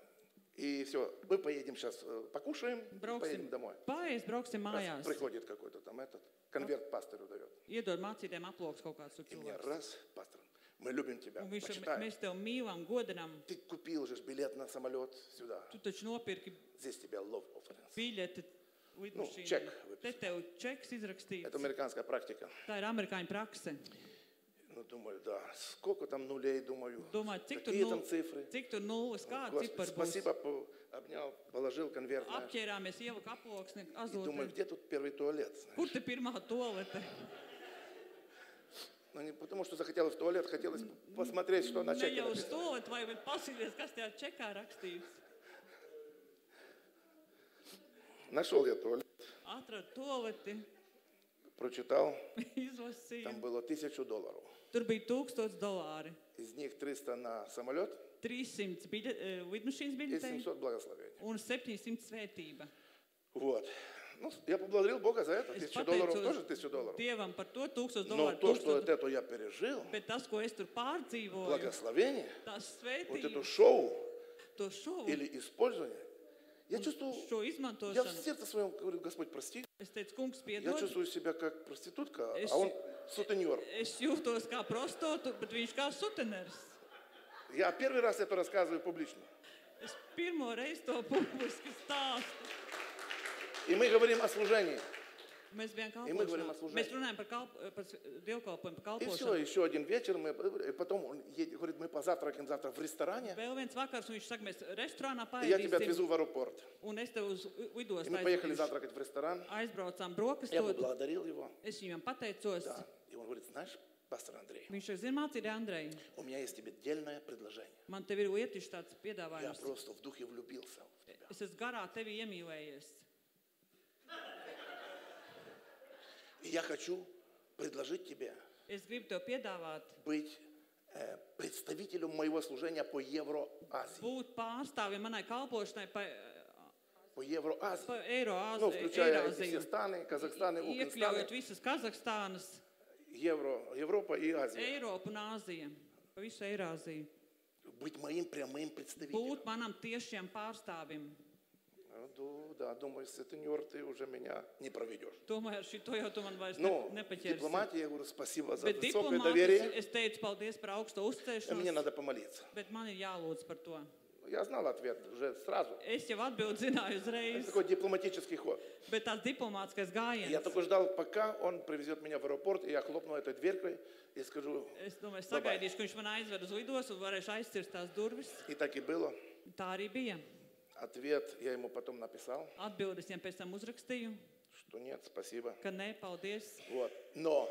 И все, мы поедем сейчас, покушаем, поедем Brauksim, домой. pārējais brauksim Раз mājās. приходит какой-то там этот, конверт пастору дает. Iedod mācītājiem aploks kaut kāds И мне cilvēks. раз, пастор, мы любим тебя, Un viņš почитаем. mēs tev mīlam, godinam. Ты купил же билет на самолет сюда. Tu taču nopirki Здесь тебя love offerings. biļeti Nu, lidmašīnai. ček Te выписал. tev čeks izrakstīts. Это американская практика. Tā ir amerikāņu prakse. Ну, думаю, да, сколько там нулей, думаю, Domāju, cik tur, какие там цифры. cik tur nulles, kāda Господи, cipara būs. спасибо, обнял, положил конверт. знаешь. Apķērāmies, ieliku aploksni, И думаю, azotu. где тут первый туалет? знаешь? Kur te pirmā toalete? Ну, не потому, что захотелось в туалет, хотелось посмотреть, что на Ne чеке jau uz написано. toaleti, vai pasīties, kas tajā čekā rakstīts. Нашел я туалет, Atradu toaleti, прочитал, izlasīju. там было $1000. Tur bija $1000. Из них 300 на самолет 300 lidmašīnas и biļetei 700 благословений. un 700 svētība. Вот. Ну, я поблагодарил Бога за это. Es $1000 тоже pateicos $1000. Dievam par to $1000. Но то, что вот это я пережил, Bet tas, ko es tur pārdzīvoju, благословение, tās вот это svētības, шоу to šovu, или использование, я чувствую, šo я в izmantošanu, сердце своем говорю, Господь, прости, Es teicu, kungs, Я piedod. чувствую себя как проститутка, Es, а он сутенер. es jūtos kā prostitūta, bet viņš kā suteners. Я первый раз это рассказываю публично. Es pirmo reizi to publiski stāstu. И мы говорим о служении. Mēs bijām мы говорим о kalpošanā. служении. Mēs runājam par dievkalpojumu, par И все, kalpošanu. еще один вечер, и потом он говорит, мы позавтракаем завтра в ресторане, Vēl viens vakars, un viņš saka, mēs restorānā и я тебя paēdīsim, отвезу в аэропорт. un es tev uz И lidostu мы поехали aizvedīšu. завтракать в ресторан. Aizbraucām Я brokastot, поблагодарил его. es viņam pateicos. Да. И он говорит, знаешь, пастор Андрей, Viņš saka, zini, mācīja Andrei, у меня есть тебе дельное предложение. man tev ir lietišs tāds Я piedāvājums. просто в духе влюбился в тебя. Es esmu garā tevi iemīlējies. И я хочу предложить тебе Es gribu tev piedāvāt быть представителем моего служения по Евроазии. būt pārstāvim manai kalpošanai pa По Евроазии. Eiroāziju. Ну, включая все страны, Казахстан и Iekļaujot Узбекистан, visas Kazahstānas, Европа и Азия. Eiropu un Āziju, pa visu Eirāziju. Быть моим прямым представителем. Būt manam tiešiem pārstāvim. Да, думаю, сутенер, ты уже меня не проведешь. Tomēr šito jau tu man vairs Но nepaķersi. дипломатия, я говорю, спасибо за Bet высокое diplomātiski доверие. es teicu paldies par augsto Мне uzticēšanos, надо помолиться. bet man ir jālūdz par to. Я знал ответ уже сразу. Es jau atbildu zināju uzreiz, Такой дипломатический ход. bet tās diplomātiskais Я gājiens. только ждал, пока он привезет меня в аэропорт, и я хлопну этой дверкой и скажу, Es domāju, Bye-bye. sagaidīšu, ka viņš man aizved uz lidos un varēšu aizcirst tās durvis. и так и было. Tā arī bija. Ответ я ему потом написал, Atbildes viņam pēc tam uzrakstīju, что нет, спасибо. ka nē, paldies. Вот. Но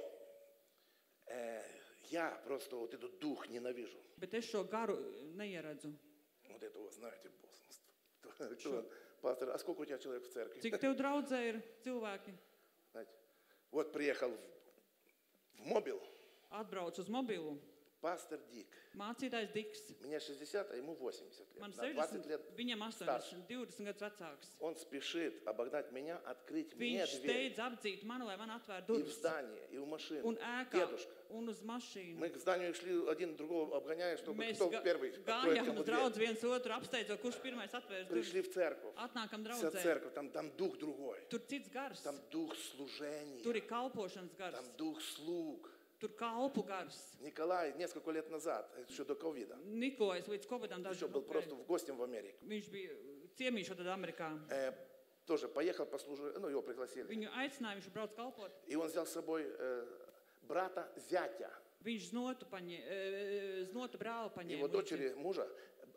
я просто вот этот дух ненавижу. Bet es šo garu neieredzu. Вот этого, знаете, боссонство. Кто он? Пастор, а сколько у тебя человек в церкви? Cik tev draudzē ir cilvēki? Знаете, вот приехал в Мобил Atbrauc uz mobilu. пастор Дик. Mācītājs Diks. Мне 60, а ему 80 лет. Man На 20 60, лет viņam старше. 80, 20 gadus vecāks. Он спешит обогнать меня, открыть мне Viņš дверь. steidz apdzīt mani, lai man atvērtu И в durvis. здание, и в машину. Un ēkā, Дедушка. un uz mašīnu. Мы к зданию шли один другого обгоняя, чтобы Mēs кто первый откроет gājām кому uz дверь. draudz viens otru apsteidzot, kurš pirmais atvērs durvis. Пришли в церковь. Atnākam Вся draudzē. церковь, там дух другой. Tur cits gars. Там дух служения. Tur ir kalpošanas gars. Там дух слуг. Tur kalpu gars. Николай несколько лет назад, еще до ковида, Nikolais līdz Covidam dažu еще был просто в гостем в Америке. Viņš bija ciemīšo tad Amerikā. Тоже поехал послужить, ну его пригласили. Viņu aicināja, viņš brauc kalpot. И он взял с собой брата зятя. Viņš znotu brāli paņēma. Его дочери мужа,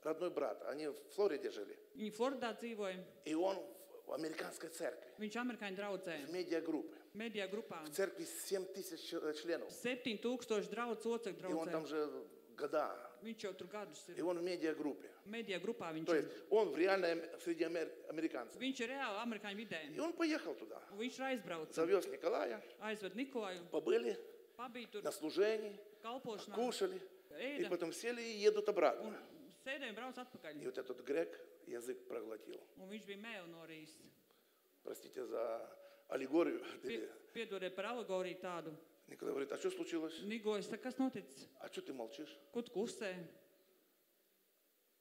родной брат, они в Флориде жили. Viņi Floridā dzīvoja. И он в американской церкви, Viņš amerikāņu draudzē. в медиагруппе. Medijā grupā. В церкви 7000 членов. 7000 draudz locekļu И он там draudzē. же года. Viņš jau tur gadus И ir. он в медиагруппе. Medijā grupā viņš То ir. есть он в реальной среди американцев. Viņš ir reāli amerikāņu vidē. И он поехал туда. Un viņš ir aizbraucis. Завез Николая. Aizved Nikolaju, Побыли pabija tur на служении, kalpošanā. кушали. И Ēda потом сели и едут обратно. un sēdēja un brauc И atpakaļ. вот этот грек язык проглотил. Un viņš bija mēlu norījis. Простите за аллегорию. Piedodiet par alegoriju tādu. Николай говорит, а что случилось? Nikolais, kas noticis? А что ты молчишь? Ko tu klusē?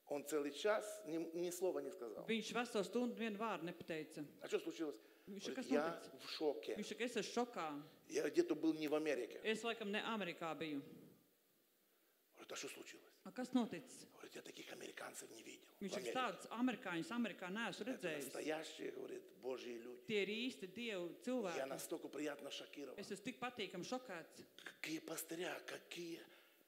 Он целый час ни слова не сказал. Viņš veselu stundu vienu vārdu nepateica. А что случилось? Viņš Говорит, kas я noticis? в шоке. Viņš saka, es esmu šokā. Я где-то был не в Америке. Es laikam ne Amerikā biju. Говорит, а что случилось? A, kas noticis? Говорит, я таких американцев не видел. Viņš в saka, Америке. tādus amerikāņus Amerikā neesmu Это redzējis. настоящие, говорит, Божьи люди. Tie ir īsti Dievu Я cilvēki. настолько приятно шокирован. Es esmu tik patīkami šokēts. Какие пастыря, какие,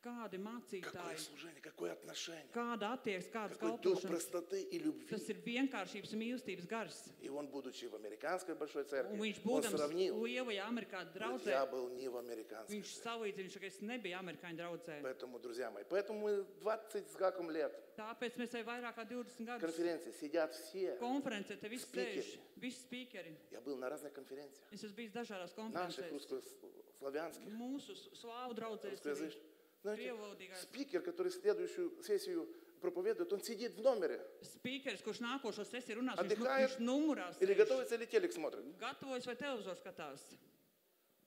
Kādi какое mācītāji, служение, какое отношение. kāda attieksme, kādas Какой дух kalpošanas. простоты и любви. Tas ir vienkāršības un mīlestības gars. И он, будучи в американской большой церкви, Un viņš он būdams сравнил. lielajā Amerikā Говорит, draudzē, я был не в американской viņš церкви. salīdzina, viņš saka, es nebiju amerikāņu draudzē. Поэтому, друзья мои, поэтому мы 20 с гаком лет Tāpēc mēs jau vairāk kā 20 gadus конференции сидят все. konferencē, te visi Speakeri. sēž, visi spīkeri. Я был на разных конференциях. Es esmu bijis dažādās Наших konferencēs. русско-славянских, Mūsu slāvu draudzēs, русскоязычных. Знаете, krievvalodīgās. спикер, который следующую сессию проповедует, он сидит в номере Spīkeris, kurš nākošo sesiju runās, Atdihājat viņš numurās, или готовится, или телек смотрит. gatavojas vai televizoru skatās.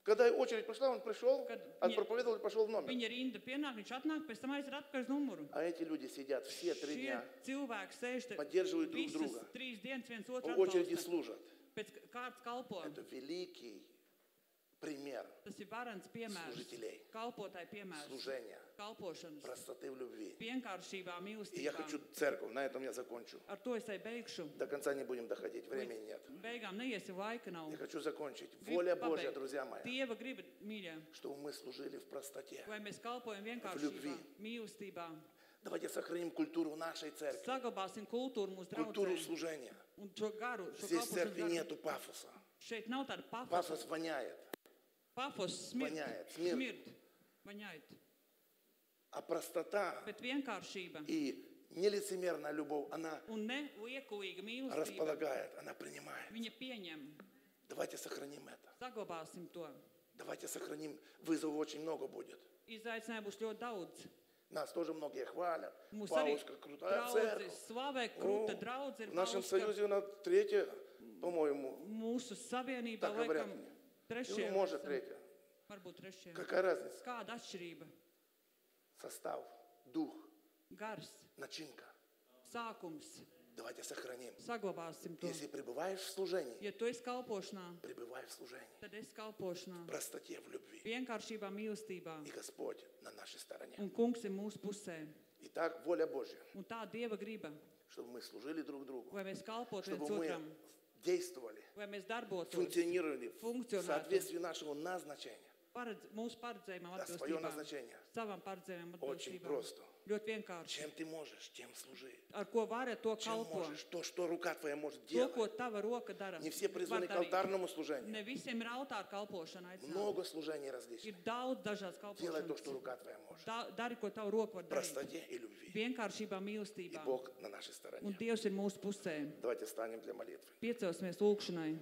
Когда очередь пошла, он пришел, Kad отпроповедовал и пошел в номер. viņa rinda pienāk, viņš atnāk, pēc tam aiziet atpakaļ uz numuru. А эти люди сидят все 3 Šie дня, cilvēki sēž te поддерживают друг visas друга, 3 dienas viens otru очереди atbalsta. служат. pēc kārtas kalpo. Это великий пример Tas ir varens piemērs, служителей, kalpotāji piemērs, служения, kalpošanas, простоты в любви. vienkāršībā, И я mīlestībā. хочу церковь, на этом я закончу. Ar to es arī beigšu. До конца не будем доходить, времени нет. Beigām neiesim, laika nav. Я хочу закончить. Gribu Воля pabeigt. Божья, друзья мои, Dieva griba, mīļie, чтобы мы служили в простоте. lai mēs kalpojam любви. vienkāršībā, mīlestībā. Давайте сохраним культуру нашей церкви, Saglabāsim kultūru mūsu культуру draudzē. служения. Un šo garu, šo Здесь в церкви kalpošanas garu. нету пафоса. Šeit nav tāda Пафос воняет. pafos Воняет, smird. смирд. Smird. Vaņājot. А простота Bet vienkāršība и нелицемерная любовь, она un ne liekulīga mīlestība, располагает, она принимает. viņa pieņem. Давайте сохраним это. Saglabāsim to. Давайте сохраним. Вызовов очень много будет. Izaicinājumu būs ļoti daudz. Нас тоже многие хвалят. Mūs arī Пауска крутая draudzes церковь. slavē, Ну, krūta draudze ir в нашем Pauska. союзе она третья, по-моему. Mūsu savienībā Так говорят laikam мне. trešie. Ну, может, esam. третья. Varbūt trešie. Какая разница? Kāda atšķirība? Состав, дух, Gars, начинка. sākums. Давайте сохраним. Saglabāsim to. Если пребываешь в служении, Ja tu esi kalpošanā, пребывай в служении. tad esi kalpošanā. В простоте, в любви. Vienkāršībā, mīlestībā. И Господь на нашей стороне. Un kungs ir mūsu pusē. Итак, воля Божья, Un tā Dieva griba, чтобы мы служили друг другу, lai mēs kalpotu viens чтобы мы otram, действовали, lai mēs darbotos функционировали в Функционально. соответствии нашего назначения. mūsu paredzējumam Да, свое atbilstībā. назначение. Savam paredzējumam Очень atbilstībā. просто. Ļoti vienkārši. Чем ты можешь, тем служи. Ar ko vari, to Чем kalpo. можешь, то, что рука твоя может To, делать. ko tava roka dara. Не все призваны к var darīt. алтарному служению. Ne visiem ir altāra kalpošana aicināta. Много служений различных. Ir daudz dažādas Делай то, что kalpošanas. рука твоя может. Dari, ko tava roka var В darīt. простоте и любви. Vienkāršībā, И mīlestībā. Бог на нашей Un стороне. Dievs ir mūsu pusē. Давайте встанем для молитвы. Piecosimies lūkšanai.